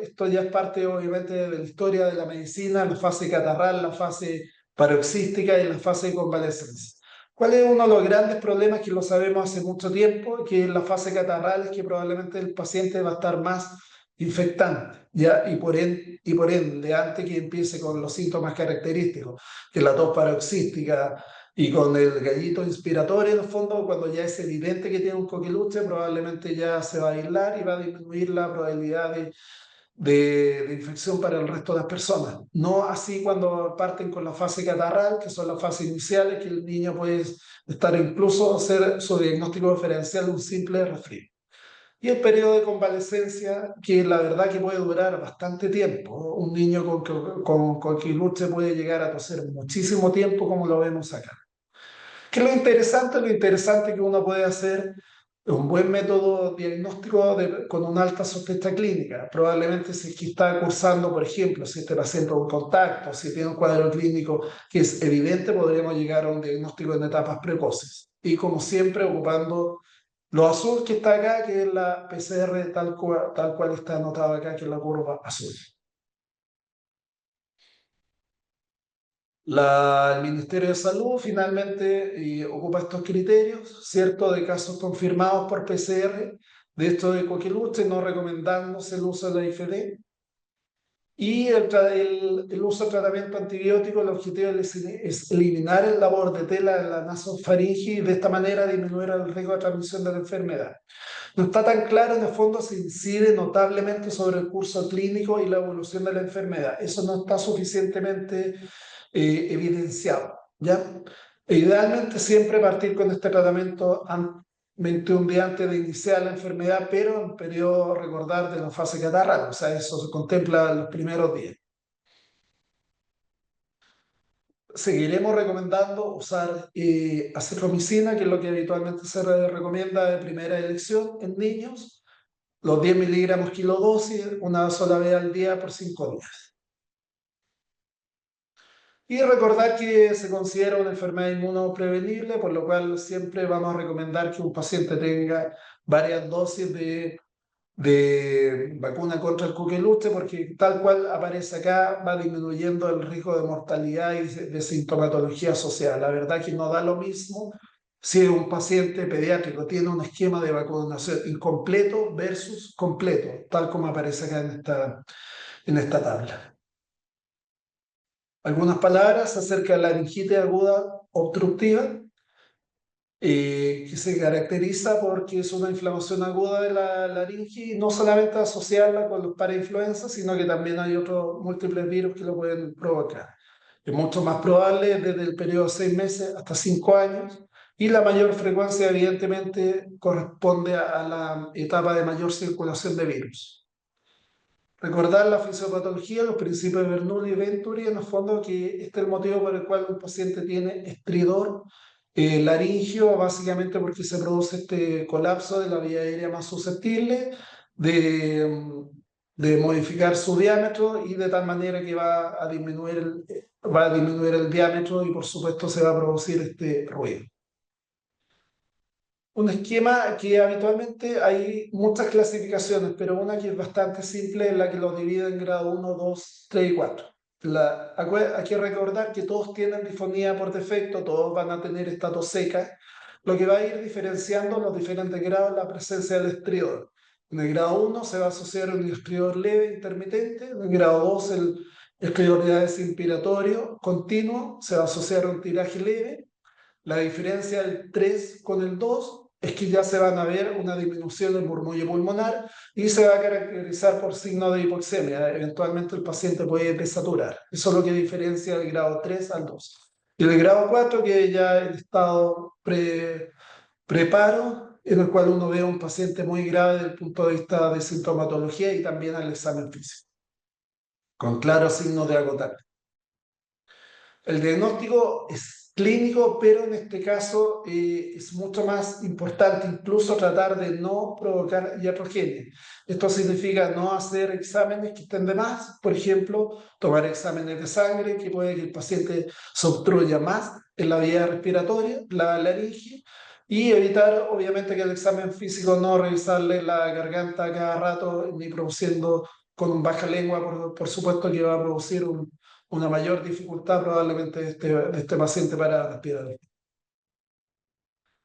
B: esto ya es parte obviamente de la historia de la medicina, la fase catarral, la fase paroxística y la fase de convalescencia. ¿Cuál es uno de los grandes problemas que lo sabemos hace mucho tiempo? Que en la fase catarral es que probablemente el paciente va a estar más infectante, ¿ya? Y por ende, antes que empiece con los síntomas característicos, que es la tos paroxística y con el gallito inspiratorio, en el fondo, cuando ya es evidente que tiene un coquiluche, probablemente ya se va a aislar y va a disminuir la probabilidad de infección para el resto de las personas. No así cuando parten con la fase catarral, que son las fases iniciales, que el niño puede estar incluso hacer su diagnóstico diferencial de un simple resfrío. Y el periodo de convalecencia, que la verdad que puede durar bastante tiempo. Un niño con coquiluche puede llegar a toser muchísimo tiempo, como lo vemos acá. ¿Qué es lo interesante? Lo interesante que uno puede hacer un buen método diagnóstico con una alta sospecha clínica. Probablemente si es que está cursando, por ejemplo, si este paciente es un contacto, si tiene un cuadro clínico que es evidente, podremos llegar a un diagnóstico en etapas precoces. Y como siempre, ocupando lo azul que está acá, que es la PCR tal cual está anotado acá, que es la curva azul. El Ministerio de Salud finalmente ocupa estos criterios, ¿cierto?, de casos confirmados por PCR, de esto de coquiluche, no recomendándose el uso de la IFD. Y el uso de tratamiento antibiótico, el objetivo es eliminar el labor de tela de la nasofaringe y de esta manera disminuir el riesgo de transmisión de la enfermedad. No está tan claro en el fondo si incide notablemente sobre el curso clínico y la evolución de la enfermedad. Eso no está suficientemente evidenciado, ¿ya? Idealmente siempre partir con este tratamiento 21 días antes de iniciar la enfermedad, pero en periodo, recordar, de la fase catarral, o sea, eso se contempla en los primeros días. Seguiremos recomendando usar acitromicina, que es lo que habitualmente se recomienda de primera elección en niños, los 10 miligramos kilodosis, una sola vez al día por 5 días. Y recordar que se considera una enfermedad inmunoprevenible, por lo cual siempre vamos a recomendar que un paciente tenga varias dosis de vacuna contra el coqueluche, porque tal cual aparece acá, va disminuyendo el riesgo de mortalidad y de sintomatología asociada. La verdad que no da lo mismo si un paciente pediátrico tiene un esquema de vacunación incompleto versus completo, tal como aparece acá en esta tabla. Algunas palabras acerca de la laringitis aguda obstructiva, que se caracteriza porque es una inflamación aguda de la laringe y no solamente asociarla con los parainfluenzas, sino que también hay otros múltiples virus que lo pueden provocar. Es mucho más probable desde el periodo de 6 meses hasta 5 años y la mayor frecuencia evidentemente corresponde a la etapa de mayor circulación de virus. Recordar la fisiopatología, los principios de Bernoulli y Venturi, en el fondo que este es el motivo por el cual un paciente tiene estridor laringio, básicamente porque se produce este colapso de la vía aérea más susceptible de modificar su diámetro y de tal manera que va a disminuir el diámetro y por supuesto se va a producir este ruido. Un esquema que habitualmente hay muchas clasificaciones, pero una que es bastante simple es la que lo divide en grado 1, 2, 3 y 4. Hay que recordar que todos tienen disfonía por defecto, todos van a tener estatus seca, lo que va a ir diferenciando los diferentes grados la presencia del estridor. En el grado 1 se va a asociar un estridor leve intermitente, en el grado 2 el estridor ya es inspiratorio continuo, se va a asociar un tiraje leve. La diferencia del 3 con el 2 es que ya se van a ver una disminución del murmullo pulmonar y se va a caracterizar por signos de hipoxemia. Eventualmente el paciente puede desaturar. Eso es lo que diferencia del grado 3 al 2. Y el grado 4, que ya es el estado preparo, en el cual uno ve a un paciente muy grave desde el punto de vista de sintomatología y también al examen físico, con claros signos de agotamiento. El diagnóstico es clínico, pero en este caso es mucho más importante incluso tratar de no provocar iatrogenia. Esto significa no hacer exámenes que estén de más, por ejemplo, tomar exámenes de sangre, que puede que el paciente se obstruya más en la vía respiratoria, la laringe, y evitar obviamente que el examen físico no revisarle la garganta cada rato ni produciendo con baja lengua, por supuesto que va a producir una mayor dificultad probablemente de este paciente para respirar.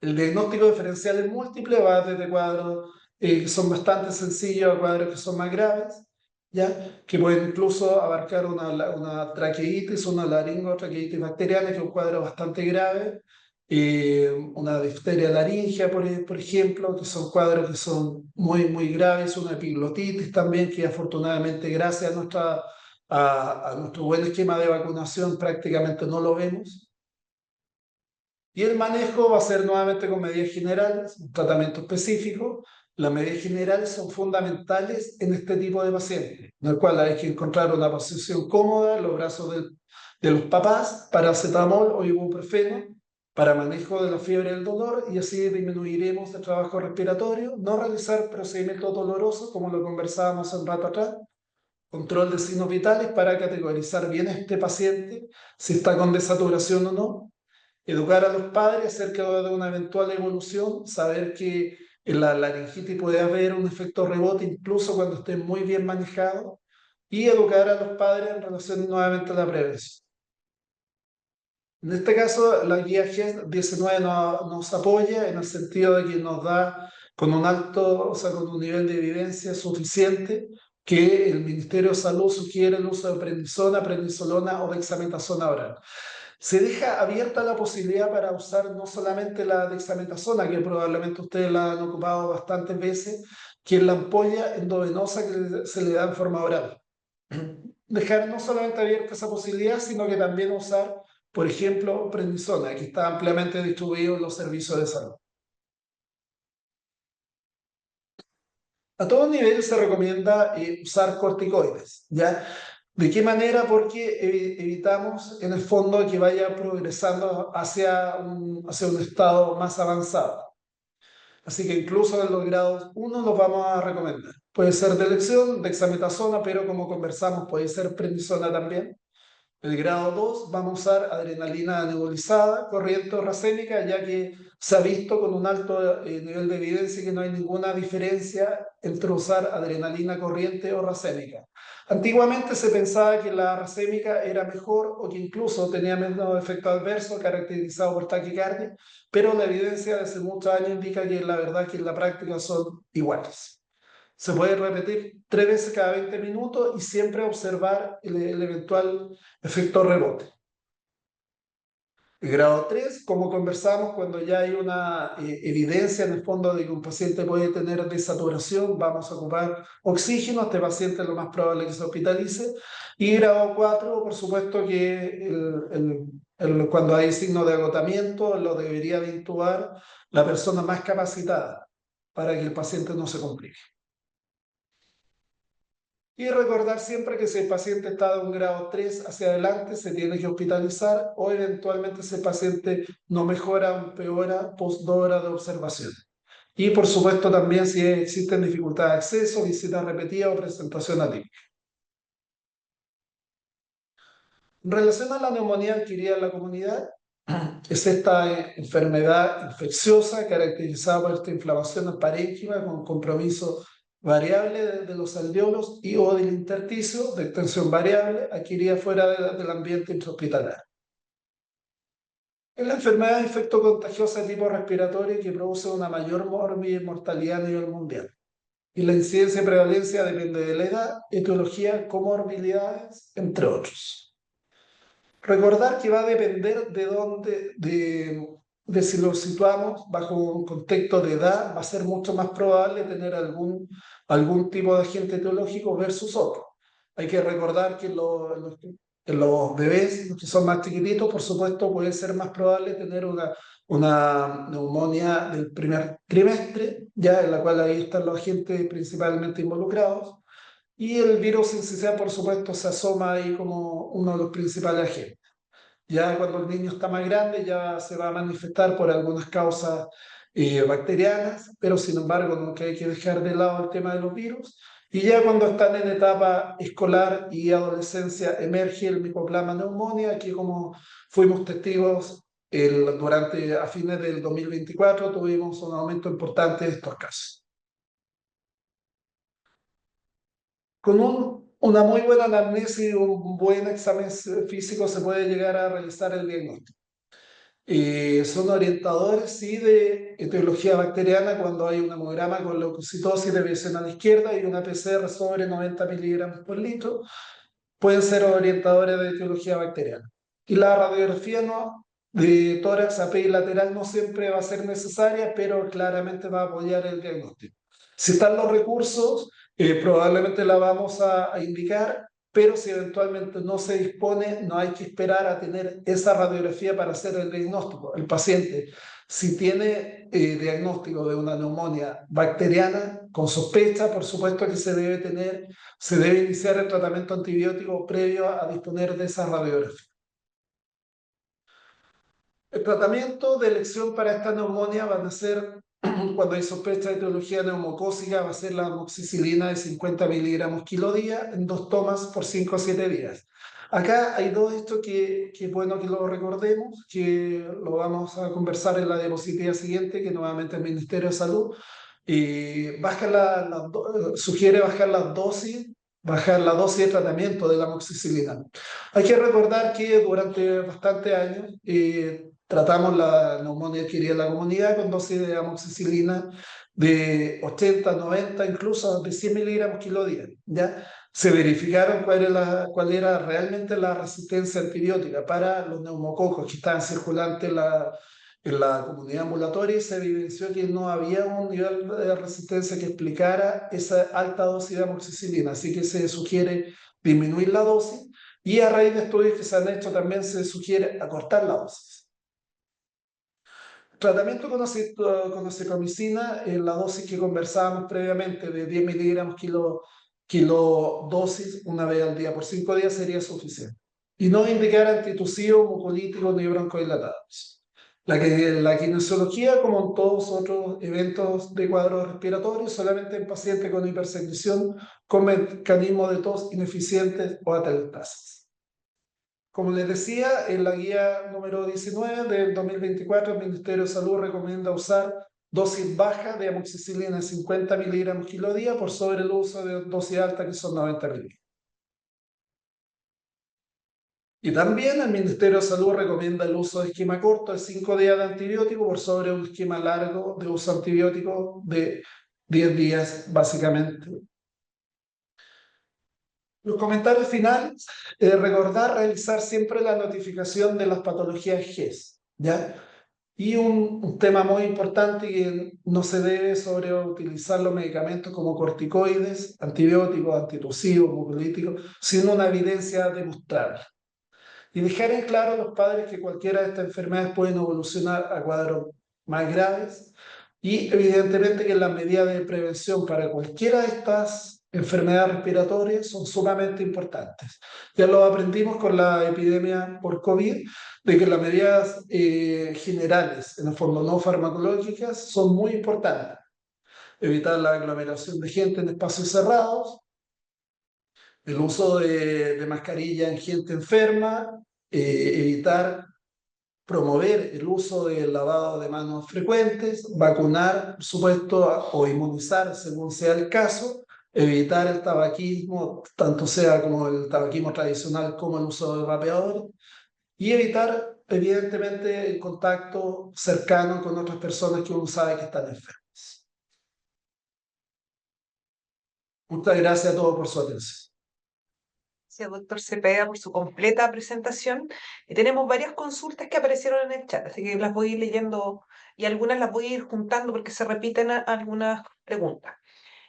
B: El diagnóstico diferencial en múltiple va desde cuadros que son bastante sencillos a cuadros que son más graves, ¿ya? Que pueden incluso abarcar una traqueitis, una laringotraqueitis bacteriana, que es un cuadro bastante grave, una difteria laringea, por ejemplo, que son cuadros que son muy, muy graves, una epiglotitis también, que afortunadamente gracias a nuestro buen esquema de vacunación prácticamente no lo vemos. Y el manejo va a ser nuevamente con medidas generales, un tratamiento específico. Las medidas generales son fundamentales en este tipo de pacientes, en el cual hay que encontrar una posición cómoda, en los brazos de los papás, paracetamol o ibuprofeno para manejo de la fiebre y el dolor, y así disminuiremos el trabajo respiratorio, no realizar procedimientos dolorosos como lo conversábamos hace un rato atrás, control de signos vitales para categorizar bien a este paciente, si está con desaturación o no, educar a los padres acerca de una eventual evolución, saber que en la laringitis puede haber un efecto rebote incluso cuando esté muy bien manejado, y educar a los padres en relación nuevamente a la prevención. En este caso, la guía GES-19 nos apoya en el sentido de que nos da con un alto, o sea, con un nivel de evidencia suficiente que el Ministerio de Salud sugiere el uso de prednisona, prednisolona o dexametasona oral. Se deja abierta la posibilidad para usar no solamente la dexametasona, que probablemente ustedes la han ocupado bastantes veces, que es la ampolla endovenosa que se le da en forma oral. Dejar no solamente abierta esa posibilidad, sino que también usar, por ejemplo, prednisona, que está ampliamente distribuido en los servicios de salud. A todo nivel se recomienda usar corticoides, ¿ya? ¿De qué manera? Porque evitamos en el fondo que vaya progresando hacia un estado más avanzado. Así que incluso en los grados 1 los vamos a recomendar. Puede ser de elección, dexametasona, pero como conversamos, puede ser prednisona también. El grado 2 vamos a usar adrenalina nebulizada, corriente o racémica, ya que se ha visto con un alto nivel de evidencia que no hay ninguna diferencia entre usar adrenalina corriente o racémica. Antiguamente se pensaba que la racémica era mejor o que incluso tenía menos efecto adverso caracterizado por taquicardia, pero la evidencia de hace muchos años indica que la verdad que en la práctica son iguales. Se puede repetir 3 veces cada 20 minutos y siempre observar el eventual efecto rebote. El grado 3, como conversamos, cuando ya hay una evidencia en el fondo de que un paciente puede tener desaturación, vamos a ocupar oxígeno. Este paciente es lo más probable que se hospitalice. Y grado 4, por supuesto que cuando hay signo de agotamiento, lo debería de intubar la persona más capacitada para que el paciente no se complique. Y recordar siempre que si el paciente está de un grado 3 hacia adelante, se tiene que hospitalizar, o eventualmente si el paciente no mejora o empeora post 2 horas de observación. Y por supuesto también si existen dificultades de acceso, visita repetida o presentación atípica. En relación a la neumonía adquirida en la comunidad, es esta enfermedad infecciosa caracterizada por esta inflamación parénquima con compromiso variable de los alveolos y o del intersticio de extensión variable adquirida fuera del ambiente intrahospitalario. Es la enfermedad infectocontagiosa de tipo respiratorio que produce una mayor mortalidad a nivel mundial. Y la incidencia y prevalencia depende de la edad, etiología, comorbilidades, entre otros. Recordar que va a depender de dónde, de si lo situamos bajo un contexto de edad, va a ser mucho más probable tener algún tipo de agente etiológico versus otro. Hay que recordar que en los bebés, los que son más chiquititos, por supuesto, puede ser más probable tener una neumonía del primer trimestre, ya en la cual ahí están los agentes principalmente involucrados. Y el virus sincicial, por supuesto, se asoma ahí como uno de los principales agentes. Ya cuando el niño está más grande ya se va a manifestar por algunas causas bacterianas, pero sin embargo nunca hay que dejar de lado el tema de los virus. Y ya cuando están en etapa escolar y adolescencia emerge el Mycoplasma pneumonia, que como fuimos testigos a fines del 2024 tuvimos un aumento importante de estos casos. Con una muy buena anamnesis y un buen examen físico se puede llegar a realizar el diagnóstico. Son orientadores, sí, de etiología bacteriana cuando hay un hemograma con leucocitosis de visión a la izquierda y una PCR sobre 90 miligramos por litro. Pueden ser orientadores de etiología bacteriana. Y la radiografía no, de tórax, AP y lateral no siempre va a ser necesaria, pero claramente va a apoyar el diagnóstico. Si están los recursos, probablemente la vamos a indicar, pero si eventualmente no se dispone, no hay que esperar a tener esa radiografía para hacer el diagnóstico. El paciente, si tiene diagnóstico de una neumonía bacteriana con sospecha, por supuesto que se debe iniciar el tratamiento antibiótico previo a disponer de esa radiografía. El tratamiento de elección para esta neumonía van a ser, cuando hay sospecha de etiología neumocócica, va a ser la amoxicilina de 50 miligramos kilo día en 2 tomas por 5 a 7 días. Acá hay dos hechos que es bueno que lo recordemos, que lo vamos a conversar en la diapositiva siguiente, que nuevamente el Ministerio de Salud sugiere bajar la dosis de tratamiento de la amoxicilina. Hay que recordar que durante bastantes años tratamos la neumonía adquirida en la comunidad con dosis de amoxicilina de 80, 90, incluso de 100 miligramos kilo día, ¿ya? Se verificaron cuál era realmente la resistencia antibiótica para los neumococos que estaban circulantes en la comunidad ambulatoria y se evidenció que no había un nivel de resistencia que explicara esa alta dosis de amoxicilina, así que se sugiere disminuir la dosis y a raíz de estudios que se han hecho también se sugiere acortar la dosis. Tratamiento con acecamicina, en la dosis que conversábamos previamente de 10 miligramos kilo dosis una vez al día por 5 días sería suficiente. Y no indicar antitusivos, mucolíticos ni broncodilatados. La kinesiología, como en todos otros eventos de cuadros respiratorios, solamente en pacientes con hipersecreción con mecanismos de tos ineficientes o atelectasis. Como les decía, en la guía número 19 del 2024, el Ministerio de Salud recomienda usar dosis baja de amoxicilina de 50 miligramos kilo día por sobre el uso de dosis alta que son 90 miligramos. Y también el Ministerio de Salud recomienda el uso de esquema corto de 5 días de antibiótico por sobre un esquema largo de uso antibiótico de 10 días, básicamente. Los comentarios finales, recordar realizar siempre la notificación de las patologías GES, ¿ya? Y un tema muy importante que no se debe sobreutilizar los medicamentos como corticoides, antibióticos, antitusivos, mucolíticos, sin una evidencia demostrable. Y dejar en claro a los padres que cualquiera de estas enfermedades pueden evolucionar a cuadros más graves y evidentemente que las medidas de prevención para cualquiera de estas enfermedades respiratorias son sumamente importantes. Ya lo aprendimos con la epidemia por COVID, de que las medidas generales, en el fondo no farmacológicas, son muy importantes. Evitar la aglomeración de gente en espacios cerrados, el uso de mascarilla en gente enferma, evitar promover el uso del lavado de manos frecuentes, vacunar, por supuesto, o inmunizar según sea el caso, evitar el tabaquismo, tanto sea como el tabaquismo tradicional como el uso de vapeadores, y evitar, evidentemente, el contacto cercano con otras personas que uno sabe que están enfermas. Muchas gracias a todos por su atención.
A: Gracias, doctor Cepeda, por su completa presentación. Y tenemos varias consultas que aparecieron en el chat, así que las voy a ir leyendo y algunas las voy a ir juntando porque se repiten algunas preguntas.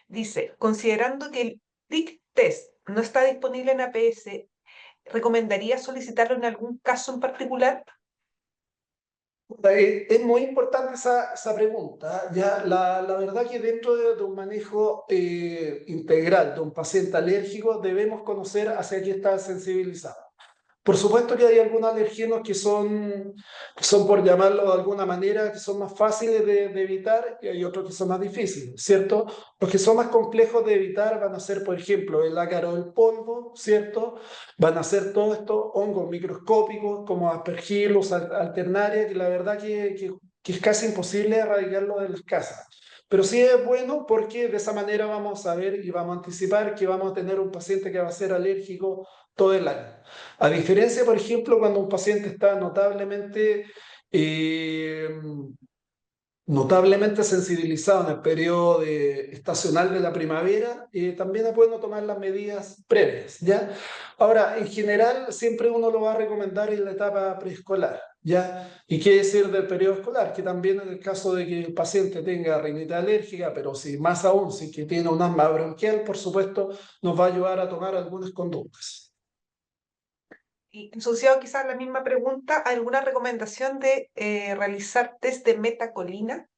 A: Dice, considerando que el PIC test no está disponible en APS, ¿recomendaría solicitarlo en algún caso en particular?
B: Es muy importante esa pregunta. Ya, la verdad que dentro de un manejo integral de un paciente alérgico debemos conocer hacia qué está sensibilizado. Por supuesto que hay algunos alergenos que son, por llamarlo de alguna manera, que son más fáciles de evitar y hay otros que son más difíciles, ¿cierto? Los que son más complejos de evitar van a ser, por ejemplo, el ácaro del polvo, ¿cierto? Van a ser todos estos hongos microscópicos como Aspergillus alternaria, que la verdad que es casi imposible erradicarlo de las casas. Pero sí es bueno porque de esa manera vamos a ver y vamos a anticipar que vamos a tener un paciente que va a ser alérgico todo el año. A diferencia, por ejemplo, cuando un paciente está notablemente eh, notablemente sensibilizado en el periodo estacional de la primavera, también es bueno tomar las medidas previas, ¿ya? Ahora, en general, siempre uno lo va a recomendar en la etapa preescolar, ¿ya? ¿Y qué decir del periodo escolar? Que también en el caso de que el paciente tenga rinitis alérgica, pero si más aún, si que tiene un asma bronquial, por supuesto, nos va a ayudar a tomar algunas conductas.
A: Y asociado quizás a la misma pregunta, ¿alguna recomendación de realizar test de metacolina?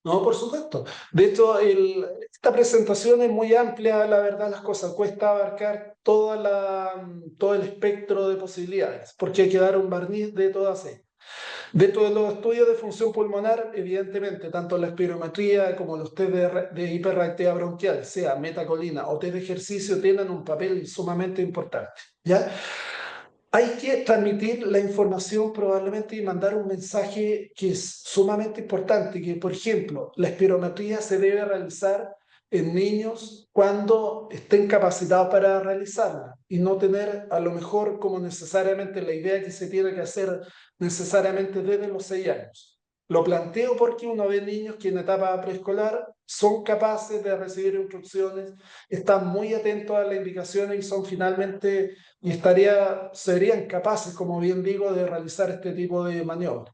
B: No, por supuesto. De hecho, esta presentación es muy amplia, la verdad, las cosas. Cuesta abarcar todo el espectro de posibilidades, porque hay que dar un barniz de todas ellas. Dentro de los estudios de función pulmonar, evidentemente, tanto la espirometría como los test de hiperreactividad bronquial, sea metacolina o test de ejercicio, tienen un papel sumamente importante. ¿Ya? Hay que transmitir la información probablemente y mandar un mensaje que es sumamente importante, que por ejemplo, la espirometría se debe realizar en niños cuando estén capacitados para realizarla y no tener a lo mejor como necesariamente la idea que se tiene que hacer necesariamente desde los 6 años. Lo planteo porque uno ve niños que en etapa preescolar son capaces de recibir instrucciones, están muy atentos a las indicaciones y son finalmente serían capaces, como bien digo, de realizar este tipo de maniobras.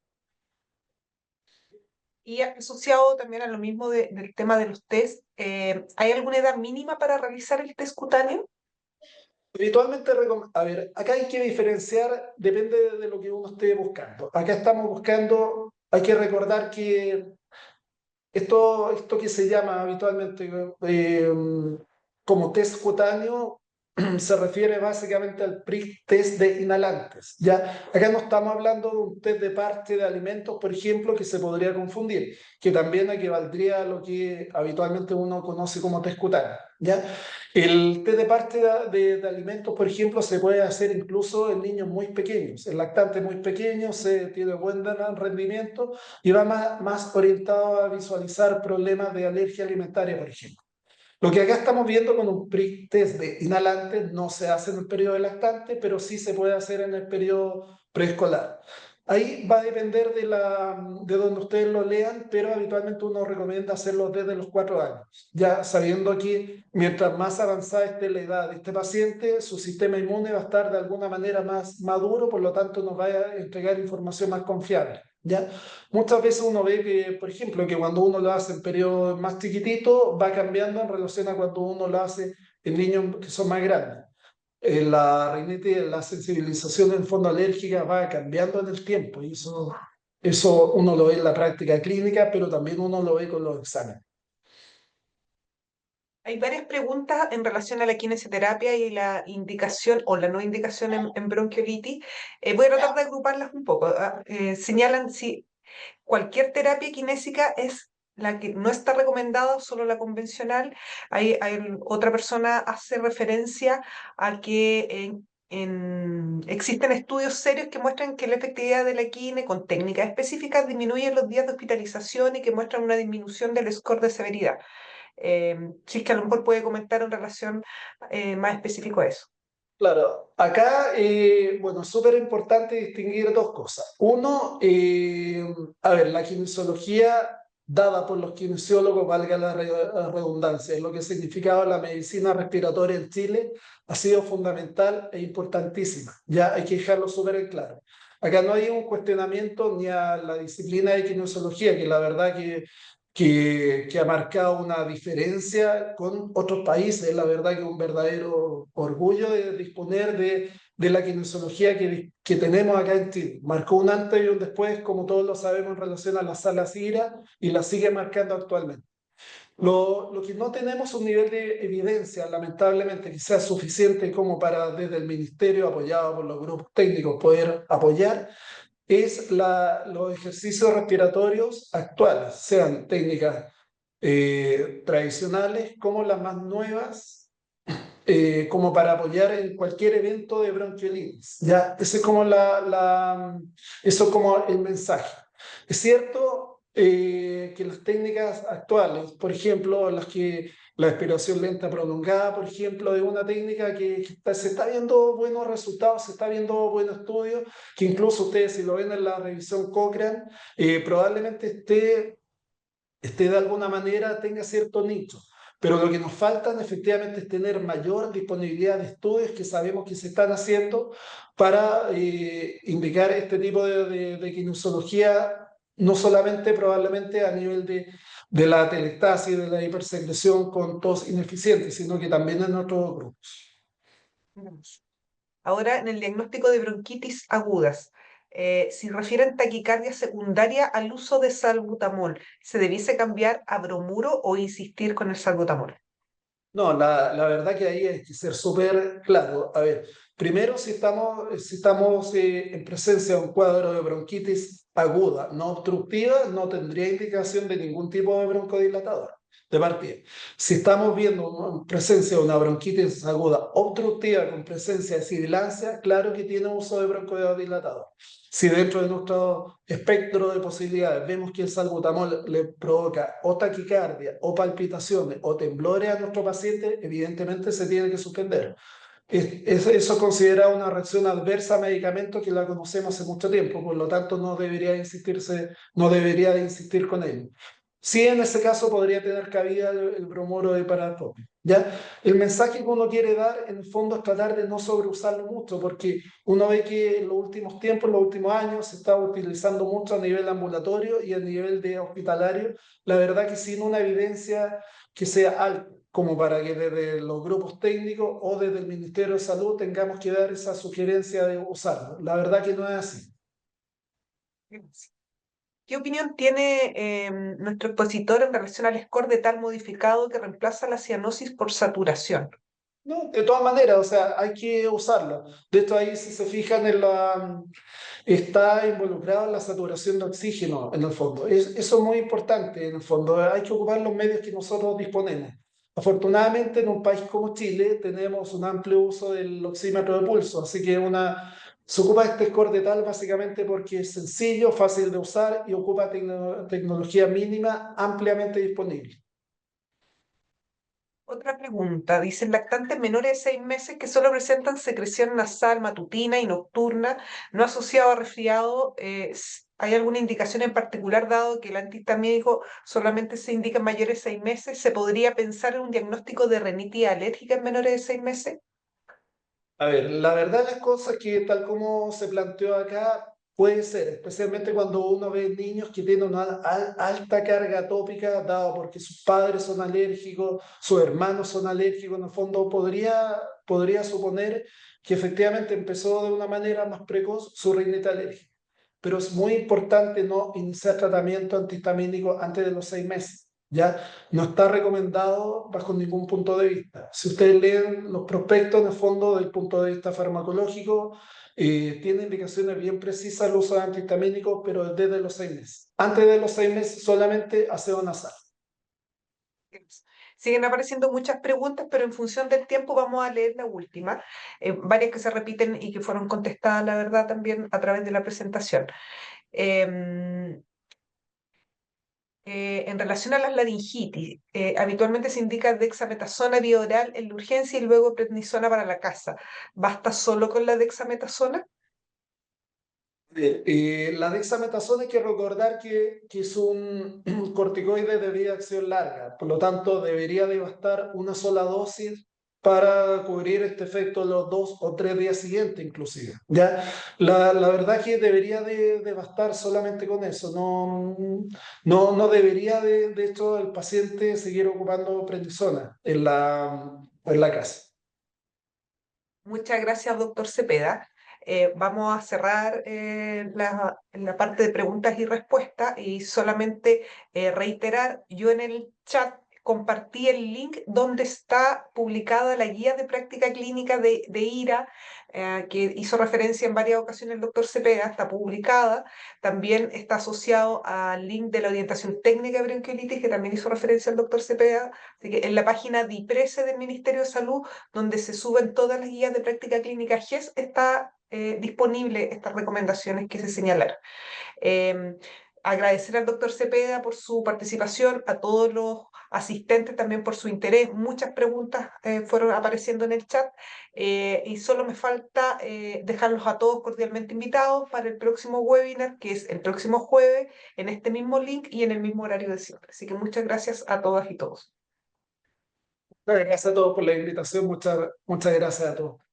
A: Y asociado también a lo mismo del tema de los test, ¿hay alguna edad mínima para realizar el test cutáneo?
B: Habitualmente, a ver, acá hay que diferenciar, depende de lo que uno esté buscando. Acá estamos buscando, hay que recordar que esto que se llama habitualmente como test cutáneo se refiere básicamente al test de inhalantes. ¿Ya? Acá no estamos hablando de un test de parte de alimentos, por ejemplo, que se podría confundir, que también equivaldría a lo que habitualmente uno conoce como test cutáneo. ¿Ya? El test de parte de alimentos, por ejemplo, se puede hacer incluso en niños muy pequeños, en lactantes muy pequeños, se tiene buen rendimiento y va más orientado a visualizar problemas de alergia alimentaria, por ejemplo. Lo que acá estamos viendo con un prick test de inhalantes no se hace en el periodo de lactante, pero sí se puede hacer en el periodo preescolar. Ahí va a depender de donde ustedes lo lean, pero habitualmente uno recomienda hacerlo desde los 4 años, ya sabiendo que mientras más avanzada esté la edad de este paciente, su sistema inmune va a estar de alguna manera más maduro, por lo tanto nos va a entregar información más confiable. ¿Ya? Muchas veces uno ve que, por ejemplo, que cuando uno lo hace en periodos más chiquititos, va cambiando en relación a cuando uno lo hace en niños que son más grandes. La rinitis, la sensibilización en fondo alérgica va cambiando en el tiempo y eso uno lo ve en la práctica clínica, pero también uno lo ve con los exámenes.
A: Hay varias preguntas en relación a la kinesioterapia y la indicación o la no indicación en bronquiolitis. Voy a tratar de agruparlas un poco. Señalan si cualquier terapia kinésica es la que no está recomendada, solo la convencional. Otra persona hace referencia a que existen estudios serios que muestran que la efectividad de la quine con técnicas específicas disminuye los días de hospitalización y que muestran una disminución del score de severidad. Si es que a lo mejor puede comentar en relación más específico a eso.
B: Claro, acá, bueno, es súper importante distinguir dos cosas. Uno, a ver, la kinesiología dada por los kinesiólogos, valga la redundancia, es lo que ha significado la medicina respiratoria en Chile, ha sido fundamental e importantísima. Ya hay que dejarlo súper en claro. Acá no hay un cuestionamiento ni a la disciplina de kinesiología, que la verdad que ha marcado una diferencia con otros países. La verdad que es un verdadero orgullo de disponer de la kinesiología que tenemos acá en Chile. Marcó un antes y un después, como todos lo sabemos, en relación a la sala CIRA y la sigue marcando actualmente. Lo que no tenemos un nivel de evidencia, lamentablemente, que sea suficiente como para desde el ministerio, apoyado por los grupos técnicos, poder apoyar, es los ejercicios respiratorios actuales, sean técnicas tradicionales como las más nuevas, como para apoyar en cualquier evento de bronquiolitis. ¿Ya? Ese es como eso es como el mensaje. Es cierto que las técnicas actuales, por ejemplo, las que La expiración lenta prolongada, por ejemplo, es una técnica se está viendo buenos resultados, se está viendo buenos estudios, que incluso ustedes si lo ven en la revisión Cochrane, probablemente de alguna manera tenga cierto nicho. Pero lo que nos falta efectivamente es tener mayor disponibilidad de estudios que sabemos que se están haciendo para indicar este tipo de kinesiología, no solamente probablemente a nivel de la telestasis, de la hipersecreción con tos ineficiente, sino que también en otros grupos.
A: Veamos. Ahora, en el diagnóstico de bronquitis agudas, si refieren taquicardia secundaria al uso de salbutamol, ¿se debiese cambiar a bromuro o insistir con el salbutamol?
B: No, la verdad que ahí hay que ser súper claro. A ver, primero si estamos en presencia de un cuadro de bronquitis aguda, no obstructiva, no tendría indicación de ningún tipo de broncodilatador, de partida. Si estamos viendo presencia de una bronquitis aguda obstructiva con presencia de sibilancia, claro que tiene uso de broncodilatador. Si dentro de nuestro espectro de posibilidades vemos que el salbutamol le provoca o taquicardia, o palpitaciones, o temblores a nuestro paciente, evidentemente se tiene que suspender. Eso considera una reacción adversa a medicamentos que la conocemos hace mucho tiempo, por lo tanto no debería de insistir con ello. Sí, en ese caso podría tener cabida el bromuro de paratope. ¿Ya? El mensaje que uno quiere dar, en el fondo, es tratar de no sobreusarlo mucho, porque uno ve que en los últimos tiempos, en los últimos años, se está utilizando mucho a nivel ambulatorio y a nivel de hospitalario. La verdad que sin una evidencia que sea alta, como para que desde los grupos técnicos o desde el Ministerio de Salud tengamos que dar esa sugerencia de usarlo. La verdad que no es así.
A: ¿Qué opinión tiene nuestro expositor en relación al score de tal modificado que reemplaza la cianosis por saturación?
B: No, de todas maneras, o sea, hay que usarlo. De hecho, ahí si se fijan está involucrado en la saturación de oxígeno, en el fondo. Eso es muy importante, en el fondo. Hay que ocupar los medios que nosotros disponemos. Afortunadamente, en un país como Chile tenemos un amplio uso del oxímetro de pulso, así que se ocupa este score de tal básicamente porque es sencillo, fácil de usar y ocupa tecnología mínima ampliamente disponible.
A: Otra pregunta, dicen lactantes menores de 6 meses que solo presentan secreción nasal matutina y nocturna, no asociado a resfriado. ¿Hay alguna indicación en particular, dado que el antihistamínico solamente se indica en mayores de 6 meses? ¿Se podría pensar en un diagnóstico de rinitis alérgica en menores de 6 meses?
B: A ver, la verdad las cosas que tal como se planteó acá puede ser, especialmente cuando uno ve niños que tienen una alta carga atópica, dado porque sus padres son alérgicos, sus hermanos son alérgicos, en el fondo podría suponer que efectivamente empezó de una manera más precoz su rinitis alérgica. Pero es muy importante no iniciar tratamiento antihistamínico antes de los 6 meses. ¿Ya? No está recomendado bajo ningún punto de vista. Si ustedes leen los prospectos, en el fondo, del punto de vista farmacológico, tiene indicaciones bien precisas el uso de antihistamínicos, pero desde los 6 meses. Antes de los 6 meses, solamente aseo nasal.
A: Siguen apareciendo muchas preguntas, pero en función del tiempo vamos a leer la última, varias que se repiten y que fueron contestadas, la verdad, también a través de la presentación. Em, en relación a las laringitis, habitualmente se indica dexametasona vía oral en la urgencia y luego prednisona para la casa. ¿Basta solo con la dexametasona?
B: Bien, la dexametasona hay que recordar que es un corticoide de vida de acción larga, por lo tanto debería de bastar una sola dosis para cubrir este efecto los 2 o 3 días siguientes inclusive. ¿Ya? La verdad que debería de bastar solamente con eso, no debería de hecho el paciente seguir ocupando prednisona en la casa.
A: Muchas gracias, doctor Cepeda. Vamos a cerrar la parte de preguntas y respuestas y solamente reiterar, yo en el chat compartí el link donde está publicada la guía de práctica clínica de IRA, que hizo referencia en varias ocasiones el doctor Cepeda, está publicada. También está asociado al link de la orientación técnica de bronquiolitis, que también hizo referencia el doctor Cepeda. Así que en la página DIPRESE del Ministerio de Salud, donde se suben todas las guías de práctica clínica GES, está disponible estas recomendaciones que se señalaron. Eh, Agradecer al doctor Cepeda por su participación, a todos los asistentes también por su interés. Muchas preguntas fueron apareciendo en el chat y solo me falta dejarlos a todos cordialmente invitados para el próximo webinar, que es el próximo jueves, en este mismo link y en el mismo horario de siempre. Así que muchas gracias a todas y todos.
B: Gracias a todos por la invitación, muchas gracias a todos.